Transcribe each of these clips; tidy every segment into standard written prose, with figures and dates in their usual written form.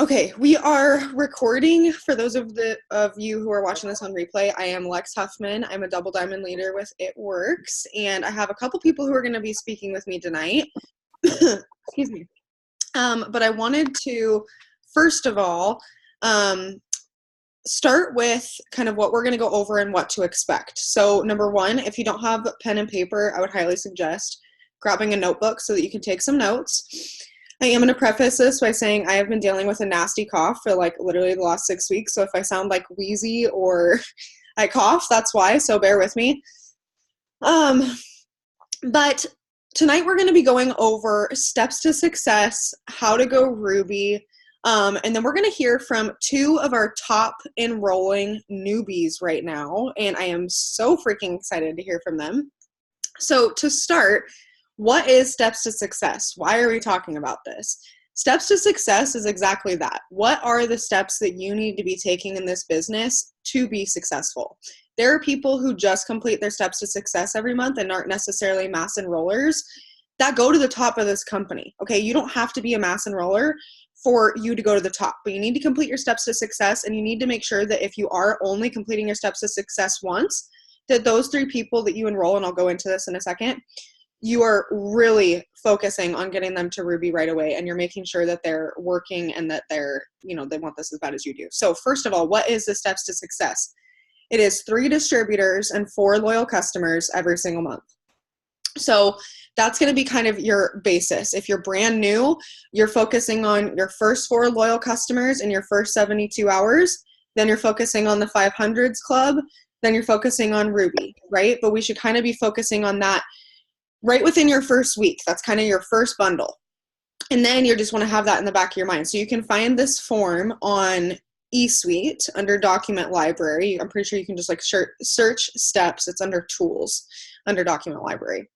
Okay, we are recording. For those of you who are watching this on replay, I am Lex Huffman. I'm a double diamond leader with It Works, and I have a couple people who are going to be speaking with me tonight. Excuse me. But I wanted to, first of all, um, start with kind of what we're going to go over and what to expect. So, number one, if you don't have pen and paper, I would highly suggest grabbing a notebook so that you can take some notes. I am going to preface this by saying I have been dealing with a nasty cough for like literally the last 6 weeks. So if I sound like wheezy or I cough, that's why. So bear with me. But tonight we're going to be going over steps to success, how to go Ruby, and then we're going to hear from two of our top enrolling newbies right now. And I am so freaking excited to hear from them. So to start, what is steps to success? Why are we talking about this? Steps to success is exactly that. What are the steps that you need to be taking in this business to be successful? There are people who just complete their steps to success every month and aren't necessarily mass enrollers that go to the top of this company. Okay, you don't have to be a mass enroller for you to go to the top, but you need to complete your steps to success, and you need to make sure that if you are only completing your steps to success once, that those three people that you enroll, and I'll go into this in a second, you are really focusing on getting them to Ruby right away, and you're making sure that they're working and that they're, they want this as bad as you do. So first of all, what is the steps to success? It is 3 distributors and 4 loyal customers every single month. So that's going to be kind of your basis. If you're brand new, you're focusing on your first 4 loyal customers in your first 72 hours. Then you're focusing on the 500s club. Then you're focusing on Ruby, right? But we should kind of be focusing on that right within your first week. That's kind of your first bundle. And then you just want to have that in the back of your mind. So you can find this form on eSuite under document library. I'm pretty sure you can just like search steps. It's under tools under document library.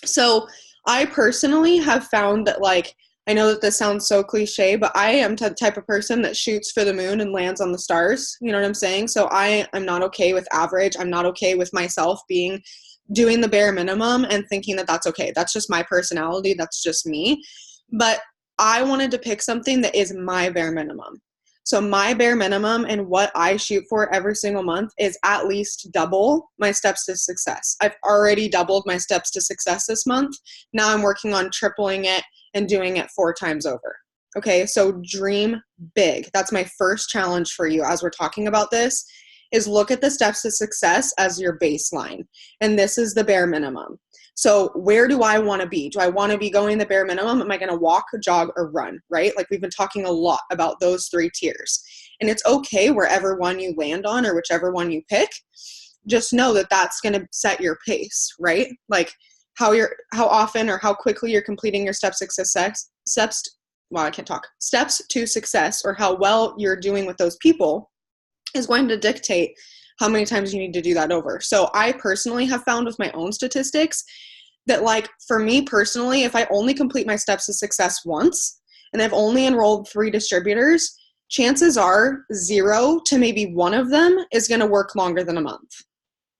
So I personally have found that, like, I know that this sounds so cliche, but I am the type of person that shoots for the moon and lands on the stars. You know what I'm saying? So I am not okay with average. I'm not okay with myself doing the bare minimum and thinking that that's okay. That's just my personality. That's just me. But I wanted to pick something that is my bare minimum. So my bare minimum and what I shoot for every single month is at least double my steps to success. I've already doubled my steps to success this month. Now I'm working on tripling it and doing it 4 times over. Okay, so dream big. That's my first challenge for you as we're talking about this, is look at the steps to success as your baseline. And this is the bare minimum. So where do I want to be? Do I want to be going the bare minimum? Am I going to walk, jog, or run, right? Like we've been talking a lot about those 3 tiers. And it's okay wherever one you land on or whichever one you pick. Just know that that's going to set your pace, right? Like how often or how quickly you're completing your steps to success, or how well you're doing with those people is going to dictate how many times you need to do that over. So I personally have found with my own statistics that, like, for me personally, if I only complete my steps to success once and I've only enrolled 3 distributors, chances are 0 to maybe 1 of them is going to work longer than a month.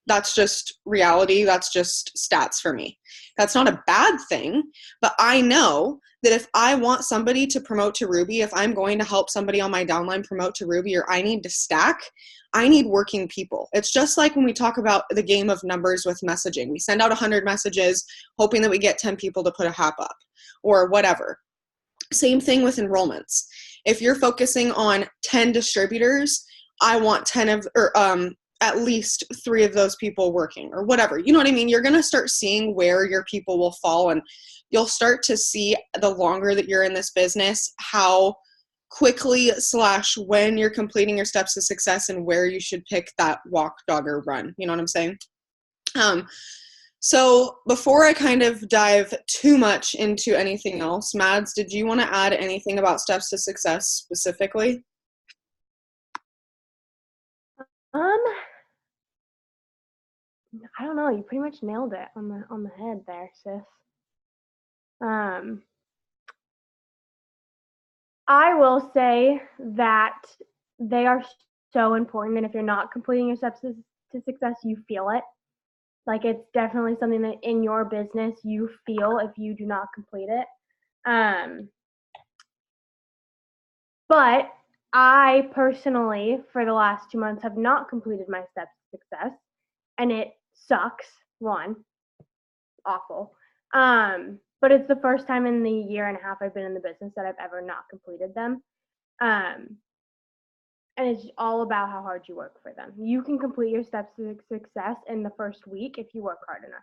That's just reality. That's just stats for me. That's not a bad thing, but I know that if I want somebody to promote to Ruby, if I'm going to help somebody on my downline promote to Ruby, or I need to stack, I need working people. It's just like when we talk about the game of numbers with messaging. We send out 100 messages hoping that we get 10 people to put a hap up or whatever. Same thing with enrollments. If you're focusing on 10 distributors, I want 10 of, or at least 3 of those people working or whatever. You know what I mean? You're going to start seeing where your people will fall, and you'll start to see the longer that you're in this business, how quickly / when you're completing your steps to success and where you should pick that walk, dog, or run. You know what I'm saying? So before I kind of dive too much into anything else, Mads, did you want to add anything about steps to success specifically? Um, I don't know. You pretty much nailed it on the head there, sis. I will say that they are so important, and if you're not completing your steps to success, you feel it. Like, it's definitely something that in your business you feel if you do not complete it. But I personally, for the last 2 months, have not completed my steps to success, and it sucks. One, awful. But it's the first time in the year and a half I've been in the business that I've ever not completed them. And it's all about how hard you work for them. You can complete your steps to success in the first week if you work hard enough.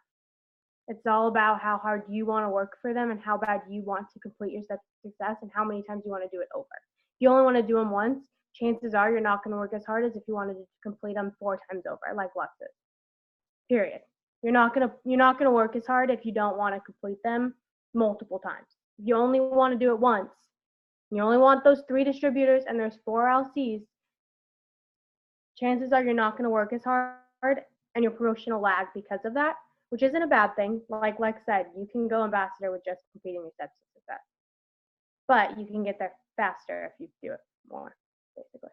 It's all about how hard you want to work for them and how bad you want to complete your steps to success and how many times you want to do it over. If you only want to do them once, chances are you're not going to work as hard as if you wanted to complete them 4 times over, like Lex is. Period. You're not gonna work as hard if you don't want to complete them multiple times. If you only want to do it once, you only want those 3 distributors and there's 4 LCs, chances are you're not going to work as hard and your promotion will lag because of that, which isn't a bad thing. Like Lex said, you can go ambassador with just completing your steps to success. But you can get there faster if you do it more, basically.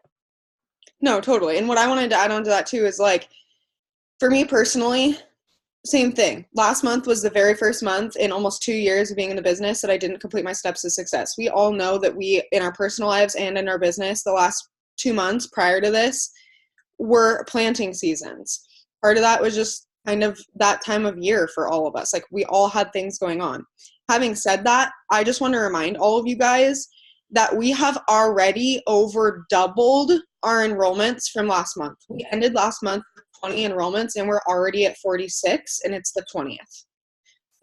No, totally. And what I wanted to add on to that too is like, for me personally, same thing. Last month was the very first month in almost 2 years of being in the business that I didn't complete my steps to success. We all know that we, in our personal lives and in our business, the last 2 months prior to this were planting seasons. Part of that was just kind of that time of year for all of us. Like, we all had things going on. Having said that, I just want to remind all of you guys that we have already over doubled our enrollments from last month. We ended last month with 20 enrollments and we're already at 46 and it's the 20th.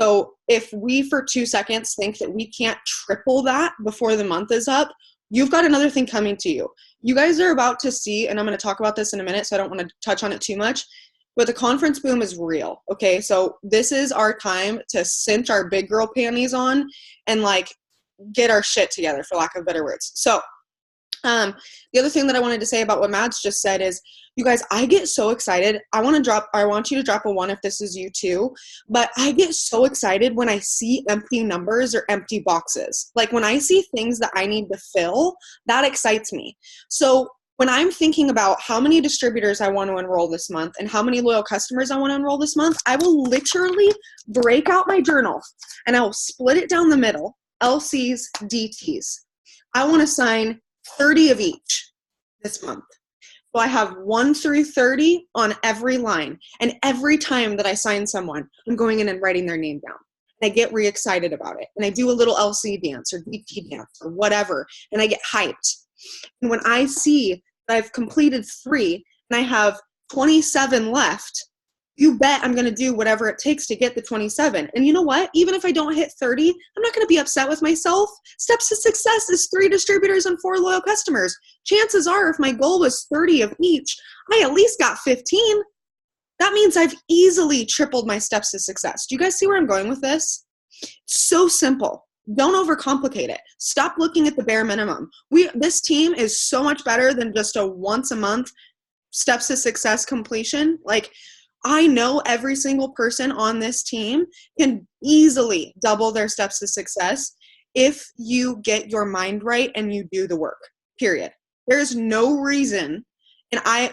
So if we for 2 seconds think that we can't triple that before the month is up, you've got another thing coming to you. You guys are about to see, and I'm going to talk about this in a minute, so I don't want to touch on it too much, but the conference boom is real. Okay. So this is our time to cinch our big girl panties on and like get our shit together, for lack of better words. So the other thing that I wanted to say about what Mads just said is, you guys, I get so excited. I want you to drop a 1 if this is you too, but I get so excited when I see empty numbers or empty boxes. Like when I see things that I need to fill, that excites me. So when I'm thinking about how many distributors I want to enroll this month and how many loyal customers I want to enroll this month, I will literally break out my journal and I will split it down the middle, LCs, DTs. I want to sign 30 of each this month. So I have 1 through 30 on every line. And every time that I sign someone, I'm going in and writing their name down. And I get re-excited about it. And I do a little LC dance or DT dance or whatever. And I get hyped. And when I see that I've completed 3 and I have 27 left, you bet I'm going to do whatever it takes to get the 27. And you know what? Even if I don't hit 30, I'm not going to be upset with myself. Steps to success is 3 distributors and 4 loyal customers. Chances are, if my goal was 30 of each, I at least got 15. That means I've easily tripled my steps to success. Do you guys see where I'm going with this? It's so simple. Don't overcomplicate it. Stop looking at the bare minimum. This team is so much better than just a once a month steps to success completion. Like, I know every single person on this team can easily double their steps to success if you get your mind right and you do the work, period. There's no reason, and I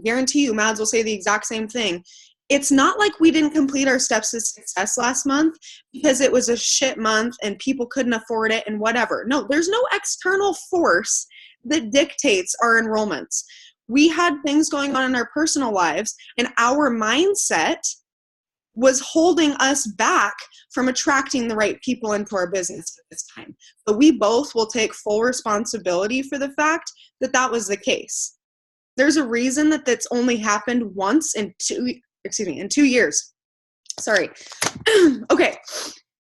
guarantee you Mads will say the exact same thing. It's not like we didn't complete our steps to success last month because it was a shit month and people couldn't afford it and whatever. No, there's no external force that dictates our enrollments. We had things going on in our personal lives, and our mindset was holding us back from attracting the right people into our business at this time. But we both will take full responsibility for the fact that that was the case. There's a reason that that's only happened once in 2 years. Sorry. Okay.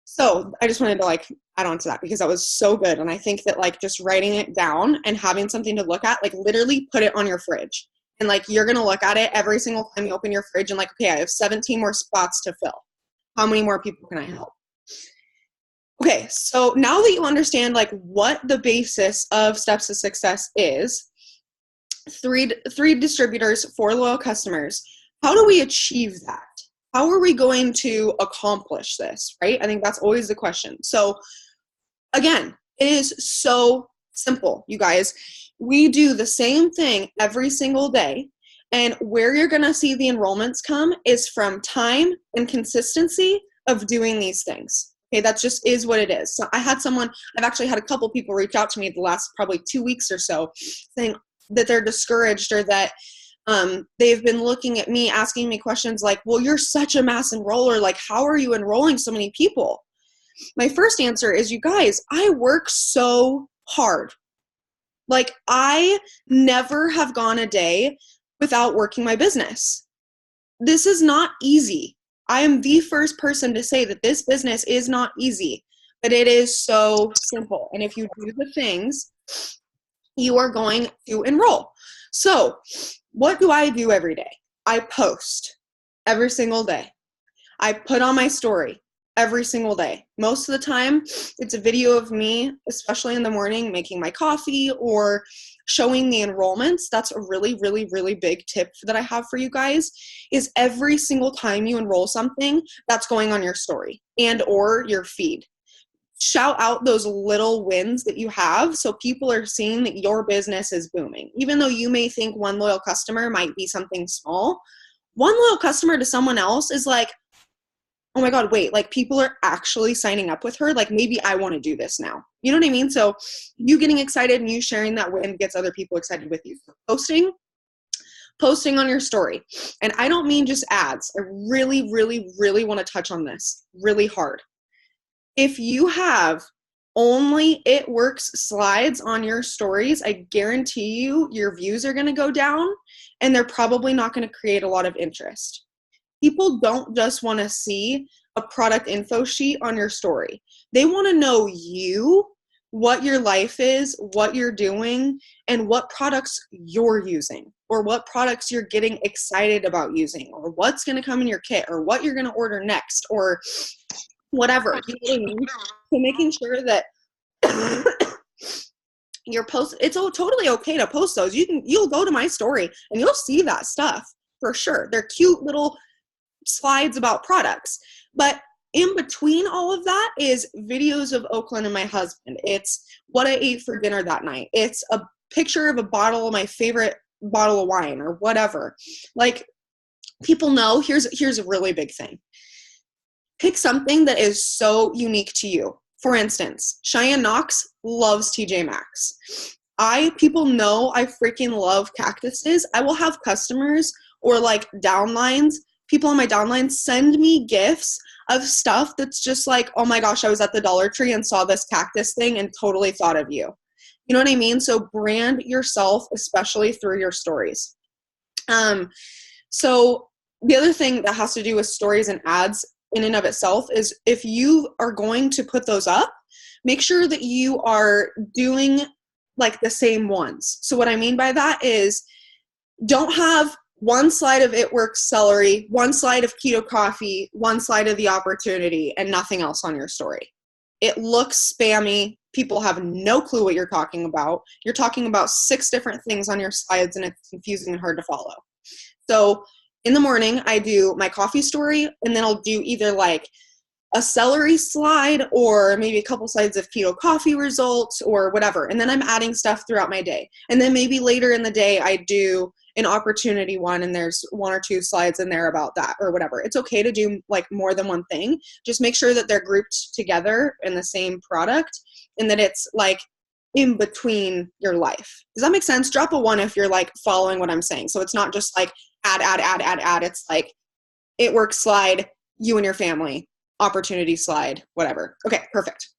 So I just wanted to add on to that because that was so good. And I think that just writing it down and having something to look at, literally put it on your fridge. And you're going to look at it every single time you open your fridge and okay, I have 17 more spots to fill. How many more people can I help? Okay. So now that you understand what the basis of Steps to Success is, three distributors, 4 loyal customers, how do we achieve that? How are we going to accomplish this, right? I think that's always the question. So again, it is so simple, you guys. We do the same thing every single day. And where you're going to see the enrollments come is from time and consistency of doing these things. Okay, that just is what it is. So I've actually had a couple people reach out to me the last probably 2 weeks or so saying that they're discouraged, or that they've been looking at me, asking me questions like, well, you're such a mass enroller. Like, how are you enrolling so many people? My first answer is, you guys, I work so hard. Like, I never have gone a day without working my business. This is not easy. I am the first person to say that this business is not easy, but it is so simple. And if you do the things, you are going to enroll. So, what do I do every day? I post every single day. I put on my story every single day. Most of the time, it's a video of me, especially in the morning, making my coffee or showing the enrollments. That's a really, really, really big tip that I have for you guys, is every single time you enroll something, that's going on your story and or your feed. Shout out those little wins that you have so people are seeing that your business is booming. Even though you may think one loyal customer might be something small, one loyal customer to someone else is like, oh my God, wait, like people are actually signing up with her. Like maybe I want to do this now. You know what I mean? So you getting excited and you sharing that win gets other people excited with you. So posting on your story. And I don't mean just ads. I really, really, really want to touch on this really hard. If you have only It Works slides on your stories, I guarantee you your views are going to go down and they're probably not going to create a lot of interest. People don't just want to see a product info sheet on your story. They want to know you, what your life is, what you're doing, and what products you're using, or what products you're getting excited about using, or what's going to come in your kit, or what you're going to order next, or whatever. You know what I mean? So making sure that your post, it's totally okay to post those. You'll go to my story and you'll see that stuff for sure. They're cute little slides about products. But in between all of that is videos of Oakland and my husband. It's what I ate for dinner that night. It's a picture of a bottle of my favorite bottle of wine or whatever. Like, people know, here's a really big thing. Pick something that is so unique to you. For instance, Cheyenne Knox loves TJ Maxx. People know I freaking love cactuses. I will have customers or like downlines, people on my downline send me gifts of stuff that's just like, oh my gosh, I was at the Dollar Tree and saw this cactus thing and totally thought of you. You know what I mean? So brand yourself, especially through your stories. So the other thing that has to do with stories and ads in and of itself is, if you are going to put those up, make sure that you are doing like the same ones. So what I mean by that is, don't have one slide of It Works celery, one slide of keto coffee, one slide of the opportunity, and nothing else on your story. It looks spammy. People have no clue what you're talking about. You're talking about 6 different things on your slides, and it's confusing and hard to follow. So in the morning, I do my coffee story, and then I'll do either like a celery slide or maybe a couple slides of keto coffee results or whatever. And then I'm adding stuff throughout my day. And then maybe later in the day, I do an opportunity one, and there's 1 or 2 slides in there about that or whatever. It's okay to do like more than one thing. Just make sure that they're grouped together in the same product and that it's like in between your life. Does that make sense? Drop a 1 if you're like following what I'm saying. So it's not just like add. It's like It Works slide, you and your family, opportunity slide, whatever. Okay, perfect.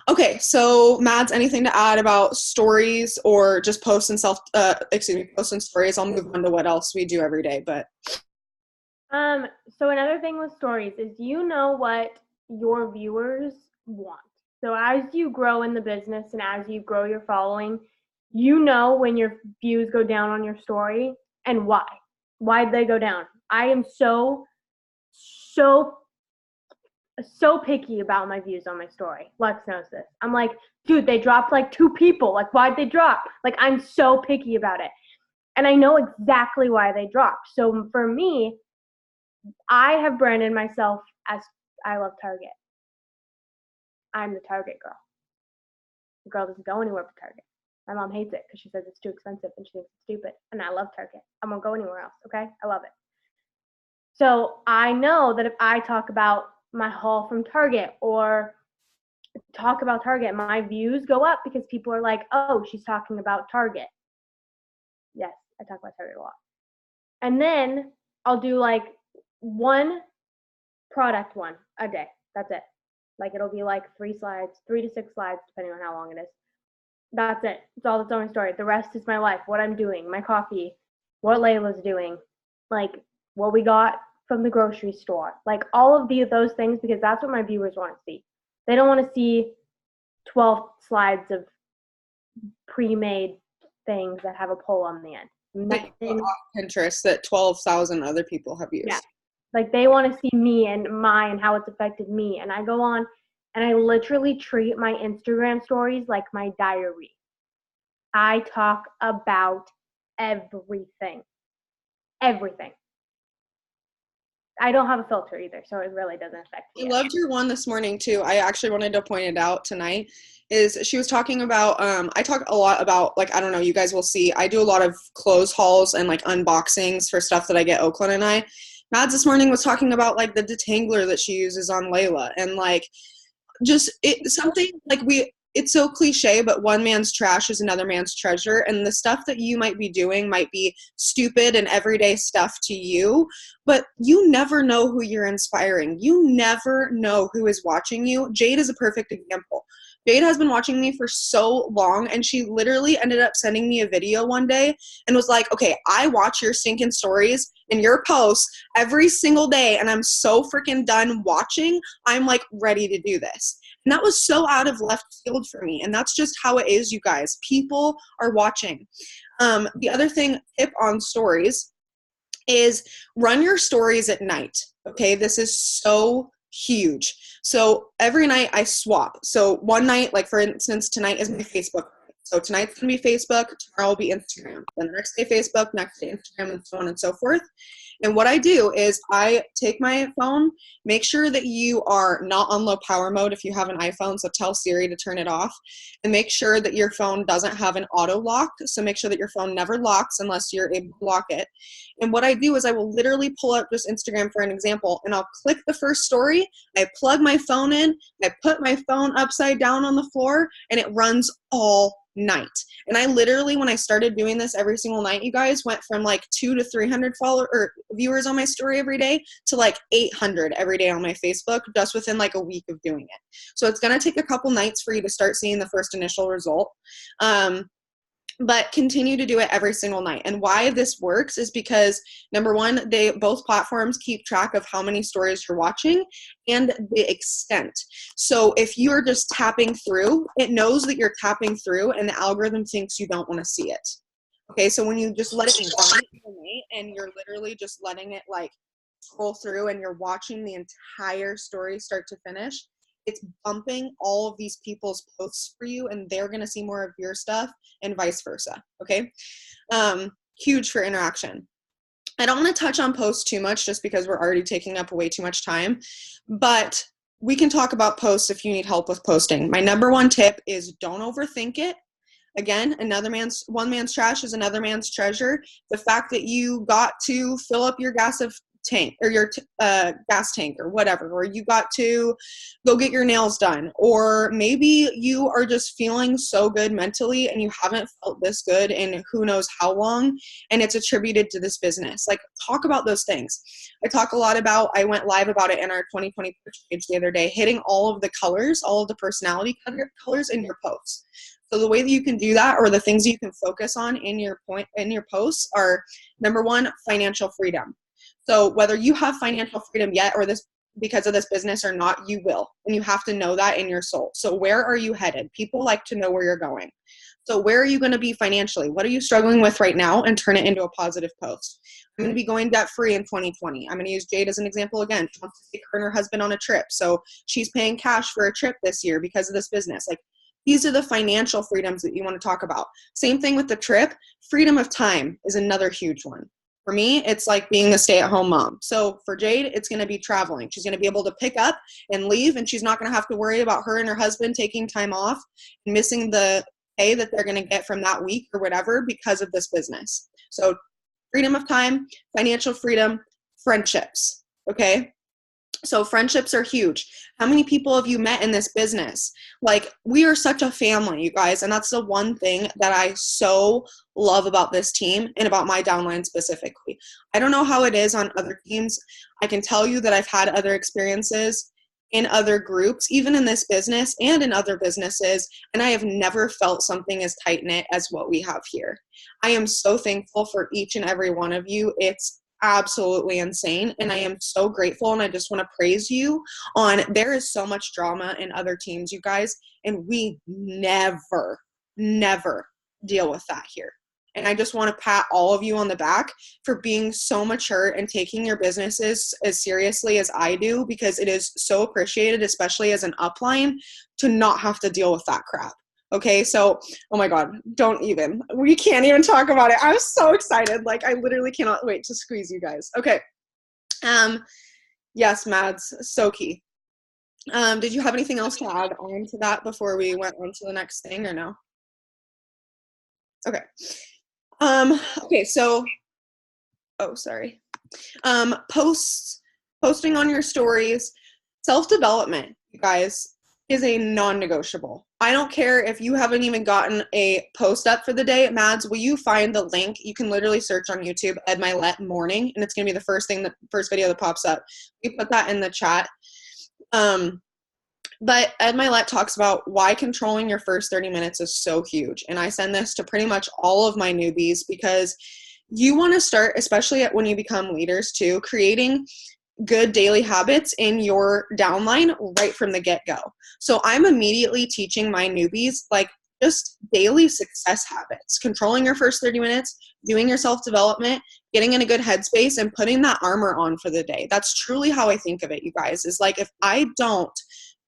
Okay, so Mads, anything to add about stories or just posts and posts and stories? I'll move on to what else we do every day, but. So another thing with stories is, you know what your viewers want. So as you grow in the business and as you grow your following, you know when your views go down on your story and why. Why'd they go down? I am so picky about my views on my story. Lex knows this. I'm like, dude, they dropped like 2 people. Like, why'd they drop? Like, I'm so picky about it. And I know exactly why they dropped. So for me, I have branded myself as I love Target. I'm the Target girl. The girl doesn't go anywhere but Target. My mom hates it because she says it's too expensive and she thinks it's stupid. And I love Target. I won't go anywhere else, okay? I love it. So I know that if I talk about my haul from Target or talk about Target. My views go up because people are like, oh, she's talking about Target. Yes, I talk about Target a lot. And then I'll do like one product one a day. That's it. Like it'll be like 3 to 6 slides, depending on how long it is. That's it. It's all that's on my story. The rest is my life, what I'm doing, my coffee, what Layla's doing, like what we got from the grocery store, like all of those things, because that's what my viewers want to see. They don't want to see 12 slides of pre-made things that have a poll on the end. Nothing. Off Pinterest that 12,000 other people have used. Yeah. Like they want to see me and mine, how it's affected me. And I go on and I literally treat my Instagram stories like my diary. I talk about everything. Everything. I don't have a filter either, so it really doesn't affect me. I loved your one this morning too. I actually wanted to point it out tonight. Is she was talking about, I talk a lot about, like, I don't know, you guys will see, I do a lot of clothes hauls and like unboxings for stuff that I get Oakland and I. Mads this morning was talking about like the detangler that she uses on Layla and like just something like it's so cliche, but one man's trash is another man's treasure. And the stuff that you might be doing might be stupid and everyday stuff to you, but you never know who you're inspiring. You never know who is watching you. Jade is a perfect example. Jade has been watching me for so long, and she literally ended up sending me a video one day and was like, okay, I watch your stinking stories and your posts every single day, and I'm so freaking done watching. I'm like ready to do this. And that was so out of left field for me. And that's just how it is, you guys. People are watching. The other tip on stories is run your stories at night. Okay, this is so huge. So every night I swap. So one night, like for instance, tonight is my Facebook. So tonight's going to be Facebook, tomorrow will be Instagram. Then the next day Facebook, next day Instagram, and so on and so forth. And what I do is I take my phone, make sure that you are not on low power mode if you have an iPhone, so tell Siri to turn it off, and make sure that your phone doesn't have an auto lock, so make sure that your phone never locks unless you're able to lock it. And what I do is I will literally pull up just Instagram for an example, and I'll click the first story, I plug my phone in, I put my phone upside down on the floor, and it runs all night. And I literally, when I started doing this every single night, you guys, went from like 200 to 300 viewers on my story every day to like 800 every day on my Facebook, just within like a week of doing it. So it's going to take a couple nights for you to start seeing the first initial result. But continue to do it every single night. And why this works is because, number one, both platforms keep track of how many stories you're watching and the extent. So if you're just tapping through, it knows that you're tapping through, and the algorithm thinks you don't want to see it. Okay, so when you just let it run and you're literally just letting it like scroll through and you're watching the entire story start to finish, it's bumping all of these people's posts for you, and they're going to see more of your stuff and vice versa. Okay. Huge for interaction. I don't want to touch on posts too much just because we're already taking up way too much time, but we can talk about posts if you need help with posting. My number one tip is don't overthink it. Again, one man's trash is another man's treasure. The fact that you got to fill up your gas tank or your gas tank or whatever, or you got to go get your nails done, or maybe you are just feeling so good mentally and you haven't felt this good in who knows how long, and it's attributed to this business. Like, talk about those things. I went live about it in our 2020 page the other day, hitting all of the colors, all of the personality colors in your posts. So the way that you can do that, or the things you can focus on in your posts, are number one, financial freedom. So whether you have financial freedom yet or this because of this business or not, you will. And you have to know that in your soul. So where are you headed? People like to know where you're going. So where are you going to be financially? What are you struggling with right now? And turn it into a positive post. I'm going to be going debt free in 2020. I'm going to use Jade as an example again. She wants to take her and her husband on a trip. So she's paying cash for a trip this year because of this business. Like, these are the financial freedoms that you want to talk about. Same thing with the trip. Freedom of time is another huge one. For me, it's like being a stay-at-home mom. So for Jade, it's going to be traveling. She's going to be able to pick up and leave, and she's not going to have to worry about her and her husband taking time off and missing the pay that they're going to get from that week or whatever because of this business. So freedom of time, financial freedom, friendships, okay? So friendships are huge. How many people have you met in this business? Like, we are such a family, you guys. And that's the one thing that I so love about this team and about my downline specifically. I don't know how it is on other teams. I can tell you that I've had other experiences in other groups, even in this business and in other businesses, and I have never felt something as tight-knit as what we have here. I am so thankful for each and every one of you. It's absolutely insane, and I am so grateful, and I just want to praise you on, there is so much drama in other teams, you guys, and we never deal with that here. And I just want to pat all of you on the back for being so mature and taking your businesses as seriously as I do, because it is so appreciated, especially as an upline, to not have to deal with that crap. Okay, so, oh my God, we can't even talk about it. I'm so excited. Like, I literally cannot wait to squeeze you guys. Okay. Yes, Mads, so key. Did you have anything else to add on to that before we went on to the next thing, or no? Okay. Okay, so, oh, sorry. Posting on your stories, self-development, you guys, is a non-negotiable. I don't care if you haven't even gotten a post up for the day. Mads, will you find the link? You can literally search on YouTube, Ed Milet morning, and it's going to be the first video that pops up. We put that in the chat. But Ed Milet talks about why controlling your first 30 minutes is so huge. And I send this to pretty much all of my newbies, because you want to start, especially when you become leaders too, creating good daily habits in your downline right from the get-go. So I'm immediately teaching my newbies, like, just daily success habits, controlling your first 30 minutes, doing your self-development, getting in a good headspace, and putting that armor on for the day. That's truly how I think of it, you guys, is like, if I don't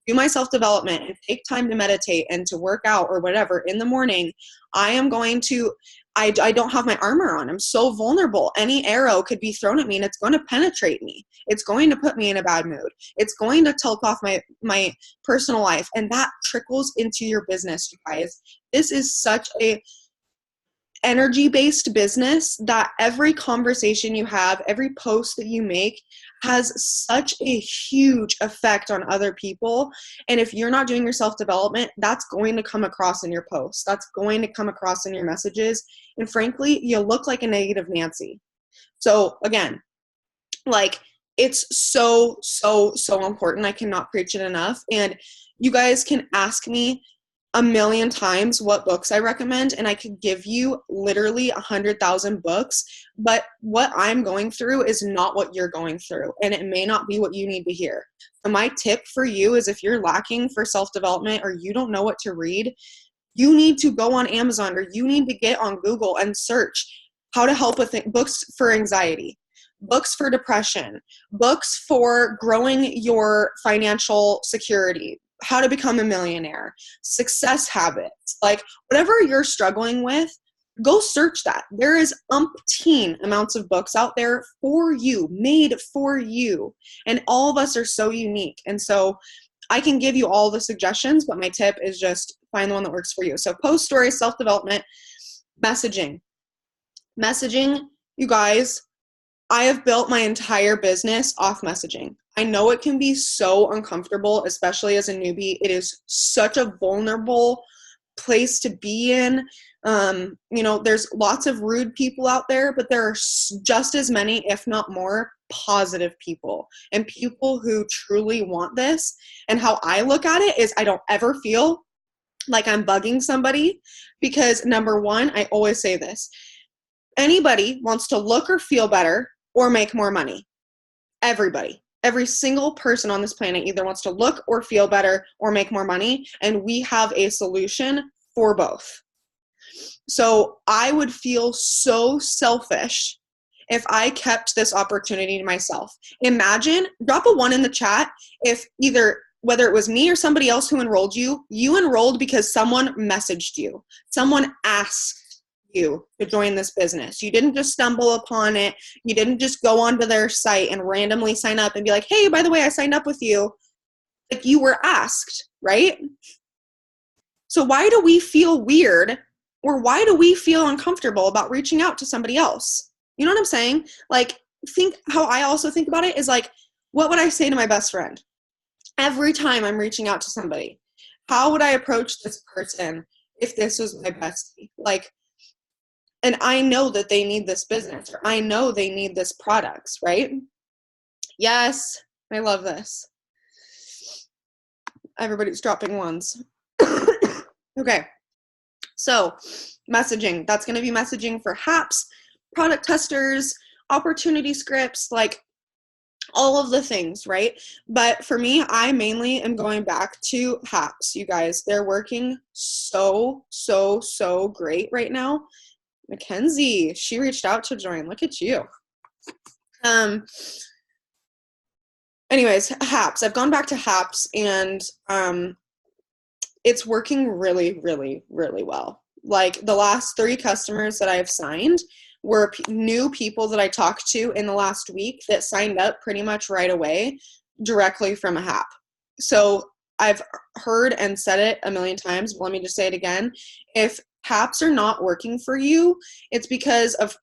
do my self-development and take time to meditate and to work out or whatever in the morning, I don't have my armor on. I'm so vulnerable. Any arrow could be thrown at me and it's going to penetrate me. It's going to put me in a bad mood. It's going to tilt off my personal life, and that trickles into your business, you guys. This is such a energy-based business that every conversation you have, every post that you make has such a huge effect on other people. And if you're not doing your self-development, that's going to come across in your posts. That's going to come across in your messages. And frankly, you look like a negative Nancy. So again, like, it's so important. I cannot preach it enough. And you guys can ask me a million times what books I recommend, and I could give you literally 100,000 books, but what I'm going through is not what you're going through, and it may not be what you need to hear. So my tip for you is, if you're lacking for self-development or you don't know what to read, you need to go on Amazon, or you need to get on Google and search how to help with books for anxiety, books for depression, books for growing your financial security, how to become a millionaire, success habits, like whatever you're struggling with, go search that. There is umpteen amounts of books out there for you, made for you. And all of us are so unique. And so I can give you all the suggestions, but my tip is just find the one that works for you. So post stories, self-development, messaging. Messaging, you guys, I have built my entire business off messaging. I know it can be so uncomfortable, especially as a newbie. It is such a vulnerable place to be in. There's lots of rude people out there, but there are just as many, if not more, positive people and people who truly want this. And how I look at it is, I don't ever feel like I'm bugging somebody, because number one, I always say this, anybody wants to look or feel better or make more money. Everybody. Every single person on this planet either wants to look or feel better or make more money, and we have a solution for both. So I would feel so selfish if I kept this opportunity to myself. Imagine, drop a 1 in the chat if whether it was me or somebody else who enrolled you enrolled because someone messaged you, someone asked you to join this business. You didn't just stumble upon it. You didn't just go onto their site and randomly sign up and be like, hey, by the way, I signed up with you. Like, you were asked, right? So why do we feel weird, or why do we feel uncomfortable about reaching out to somebody else? You know what I'm saying? Like, think how I also think about it is like, what would I say to my best friend? Every time I'm reaching out to somebody, how would I approach this person if this was my bestie? Like, and I know that they need this business, or I know they need this products, right? Yes, I love this. Everybody's dropping ones. Okay, so messaging. That's going to be messaging for HAPs, product testers, opportunity scripts, like all of the things, right? But for me, I mainly am going back to HAPs, you guys. They're working so great right now. Mackenzie, she reached out to join. Look at you. Anyways, HAPs. I've gone back to HAPs, and it's working really well. Like the last 3 customers that I've signed were new people that I talked to in the last week that signed up pretty much right away directly from a HAP. So I've heard and said it a million times, but let me just say it again. If HAPs are not working for you, it's because of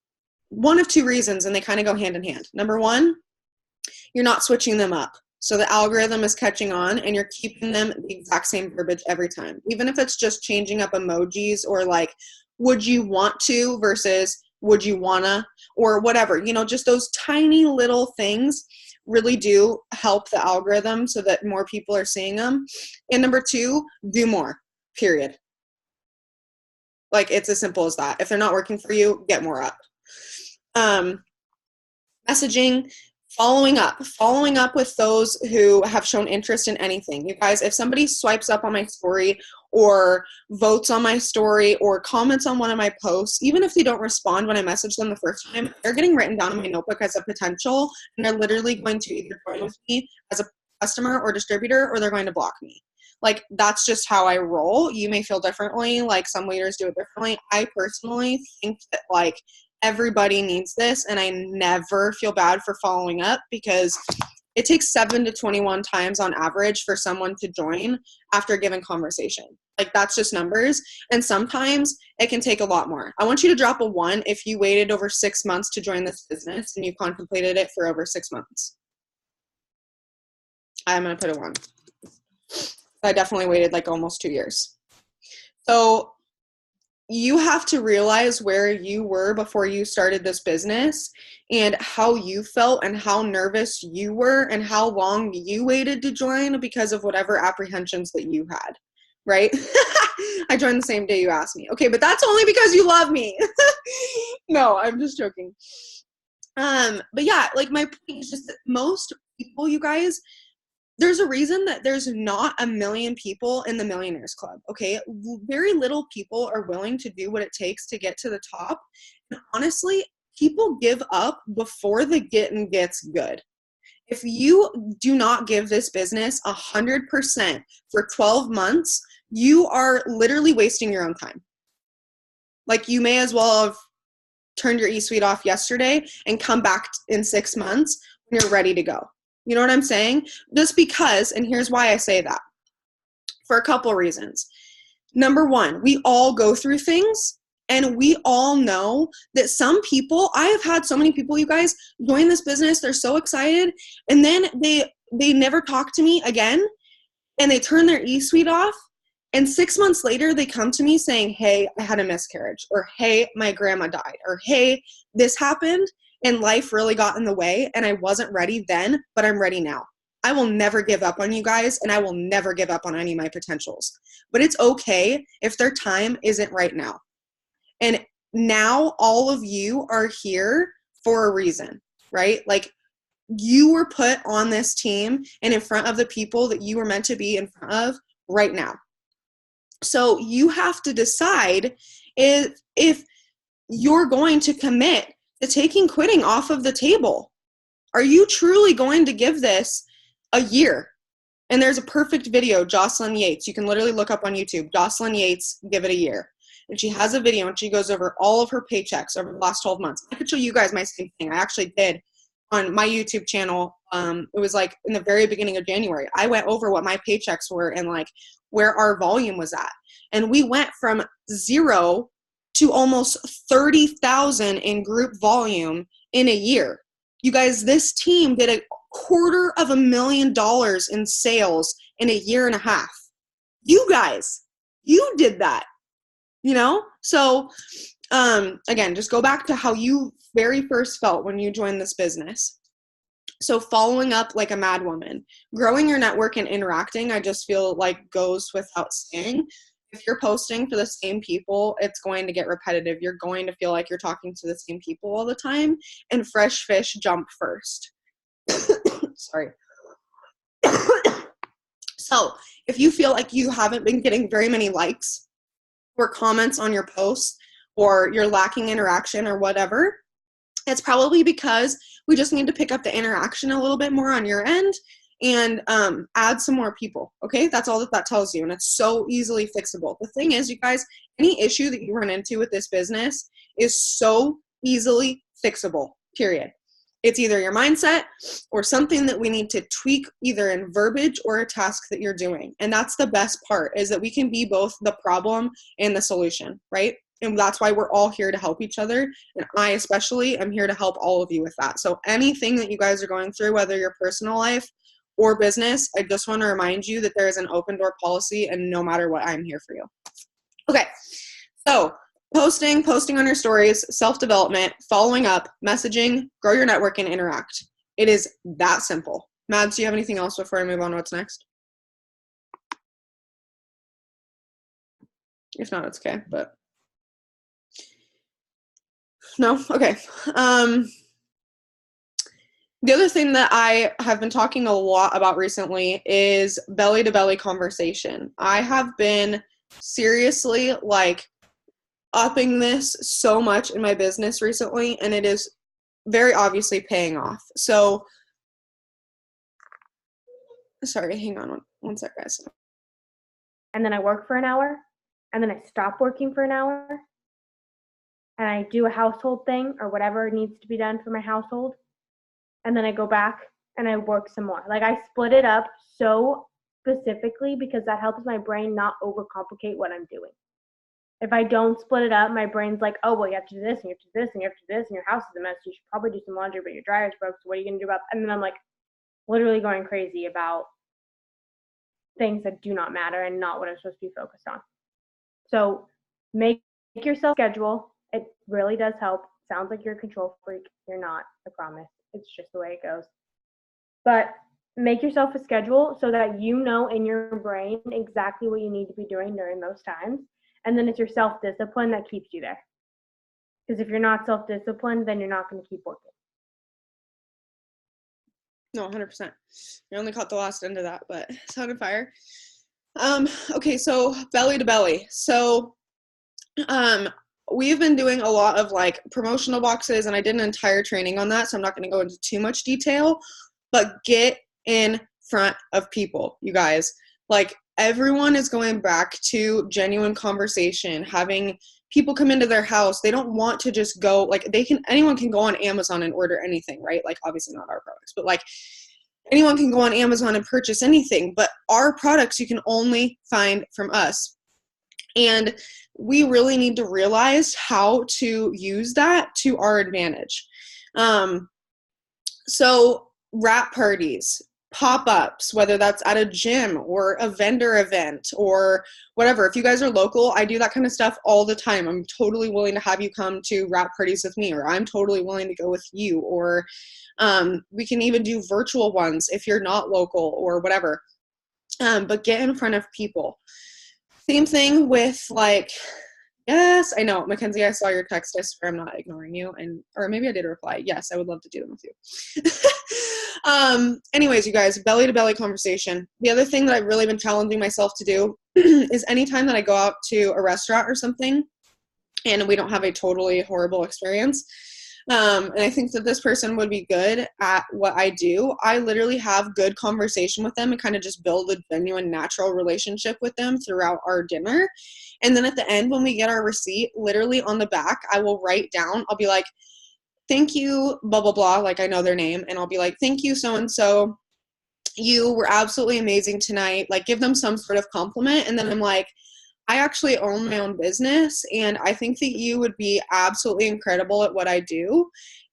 one of 2 reasons, and they kind of go hand in hand. Number 1, you're not switching them up. So the algorithm is catching on, and you're keeping them the exact same verbiage every time. Even if it's just changing up emojis, or like, would you want to versus would you wanna, or whatever, you know, just those tiny little things really do help the algorithm so that more people are seeing them. And number 2, do more, period. Like, it's as simple as that. If they're not working for you, get more up. Messaging, following up with those who have shown interest in anything. You guys, if somebody swipes up on my story or votes on my story or comments on one of my posts, even if they don't respond when I message them the first time, they're getting written down in my notebook as a potential, and they're literally going to either join with me as a customer or distributor, or they're going to block me. Like, that's just how I roll. You may feel differently. Like, some leaders do it differently. I personally think that, like, everybody needs this, and I never feel bad for following up, because it takes 7 to 21 times on average for someone to join after a given conversation. Like, that's just numbers, and sometimes it can take a lot more. I want you to drop a 1 if you waited over 6 months to join this business and you contemplated it for over 6 months. I'm going to put a 1. I definitely waited like almost 2 years. So you have to realize where you were before you started this business, and how you felt, and how nervous you were, and how long you waited to join because of whatever apprehensions that you had, right? I joined the same day you asked me. Okay, but that's only because you love me. No, I'm just joking. But yeah, like, my point is just that most people, you guys, there's a reason that there's not a million people in the Millionaires Club, okay? Very little people are willing to do what it takes to get to the top. And honestly, people give up before the getting gets good. If you do not give this business 100% for 12 months, you are literally wasting your own time. Like, you may as well have turned your eSuite off yesterday and come back in 6 months when you're ready to go. You know what I'm saying? Just because, and here's why I say that. For a couple reasons. Number 1, we all go through things, and we all know that some people, I have had so many people, you guys, join this business, they're so excited, and then they never talk to me again, and they turn their eSuite off, and 6 months later, they come to me saying, hey, I had a miscarriage, or hey, my grandma died, or hey, this happened, and life really got in the way, and I wasn't ready then, but I'm ready now. I will never give up on you guys, and I will never give up on any of my potentials. But it's okay if their time isn't right now. And now all of you are here for a reason, right? Like, you were put on this team and in front of the people that you were meant to be in front of right now. So you have to decide if you're going to commit to taking quitting off of the table. Are you truly going to give this a year? And there's a perfect video, Jocelyn Yates. You can literally look up on YouTube, Jocelyn Yates, give it a year. And she has a video, and she goes over all of her paychecks over the last 12 months. I could show you guys my same thing. I actually did on my YouTube channel. It was like in the very beginning of January. I went over what my paychecks were and like where our volume was at. And we went from 0 to almost 30,000 in group volume in a year. You guys, this team did $250,000 in sales in a year and a half. You guys, you did that, you know? So, again, just go back to how you very first felt when you joined this business. So following up like a mad woman, growing your network and interacting, I just feel like goes without saying. If you're posting for the same people, it's going to get repetitive. You're going to feel like you're talking to the same people all the time, and fresh fish jump first. Sorry. So if you feel like you haven't been getting very many likes or comments on your posts, or you're lacking interaction or whatever, it's probably because we just need to pick up the interaction a little bit more on your end and add some more people, okay? That's all that tells you, and it's so easily fixable. The thing is, you guys, any issue that you run into with this business is so easily fixable, period. It's either your mindset or something that we need to tweak either in verbiage or a task that you're doing. And that's the best part, is that we can be both the problem and the solution, right? And that's why we're all here to help each other. And I especially am here to help all of you with that. So anything that you guys are going through, whether your personal life or business, I just want to remind you that there is an open door policy, and no matter what, I'm here for you. Okay, so posting on your stories, self-development, following up, messaging, grow your network, and interact. It is that simple. Mads, do you have anything else before I move on to what's next? If not, it's okay, but no? Okay. The other thing that I have been talking a lot about recently is belly-to-belly conversation. I have been seriously like upping this so much in my business recently, and it is very obviously paying off. So, sorry, hang on one sec, guys. And then I work for an hour, and then I stop working for an hour, and I do a household thing or whatever needs to be done for my household, and then I go back and I work some more. Like, I split it up so specifically because that helps my brain not overcomplicate what I'm doing. If I don't split it up, my brain's like, oh, well, you have to do this, and you have to do this, and you have to do this, and your house is a mess. You should probably do some laundry, but your dryer's broke, so what are you going to do about that? And then I'm like literally going crazy about things that do not matter and not what I'm supposed to be focused on. So make yourself schedule. It really does help. Sounds like you're a control freak. You're not, I promise. It's just the way it goes. But make yourself a schedule so that you know in your brain exactly what you need to be doing during those times. And then it's your self-discipline that keeps you there. Because if you're not self-disciplined, then you're not going to keep working. No, 100%. You only caught the last end of that, but sound of fire. Okay, so belly to belly. So we've been doing a lot of like promotional boxes, and I did an entire training on that, so I'm not going to go into too much detail, but get in front of people, you guys. Like, everyone is going back to genuine conversation, having people come into their house. They don't want to just go, like, anyone can go on Amazon and order anything, right? Like, obviously not our products, but like anyone can go on Amazon and purchase anything, but our products you can only find from us. And we really need to realize how to use that to our advantage. So wrap parties, pop-ups, whether that's at a gym or a vendor event or whatever. If you guys are local, I do that kind of stuff all the time. I'm totally willing to have you come to wrap parties with me, or I'm totally willing to go with you, or we can even do virtual ones if you're not local or whatever. But get in front of people. Same thing with like, yes, I know, Mackenzie, I saw your text. I swear I'm not ignoring you. Or maybe I did reply. Yes, I would love to do them with you. Anyways, you guys, belly to belly conversation. The other thing that I've really been challenging myself to do is anytime that I go out to a restaurant or something and we don't have a totally horrible experience, and I think that this person would be good at what I do, I literally have good conversation with them and kind of just build a genuine, natural relationship with them throughout our dinner. And then at the end, when we get our receipt, literally on the back, I will write down, I'll be like, thank you, blah, blah, blah, like I know their name. And I'll be like, thank you, so-and-so. You were absolutely amazing tonight. Like, give them some sort of compliment. And then I'm like, I actually own my own business, and I think that you would be absolutely incredible at what I do.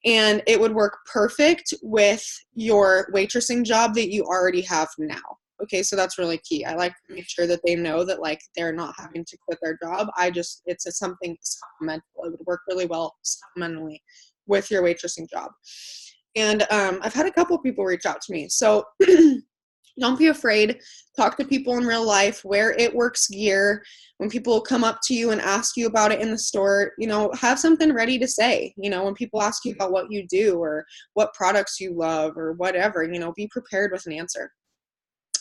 and it would work perfect with your waitressing job that you already have now. Okay, so that's really key. I like to make sure that they know that like they're not having to quit their job. It's something supplemental. It would work really well supplementally with your waitressing job. And I've had a couple people reach out to me. So don't be afraid. Talk to people in real life. Wear It Works gear. When people come up to you and ask you about it in the store, have something ready to say. When people ask you about what you do or what products you love or whatever, be prepared with an answer.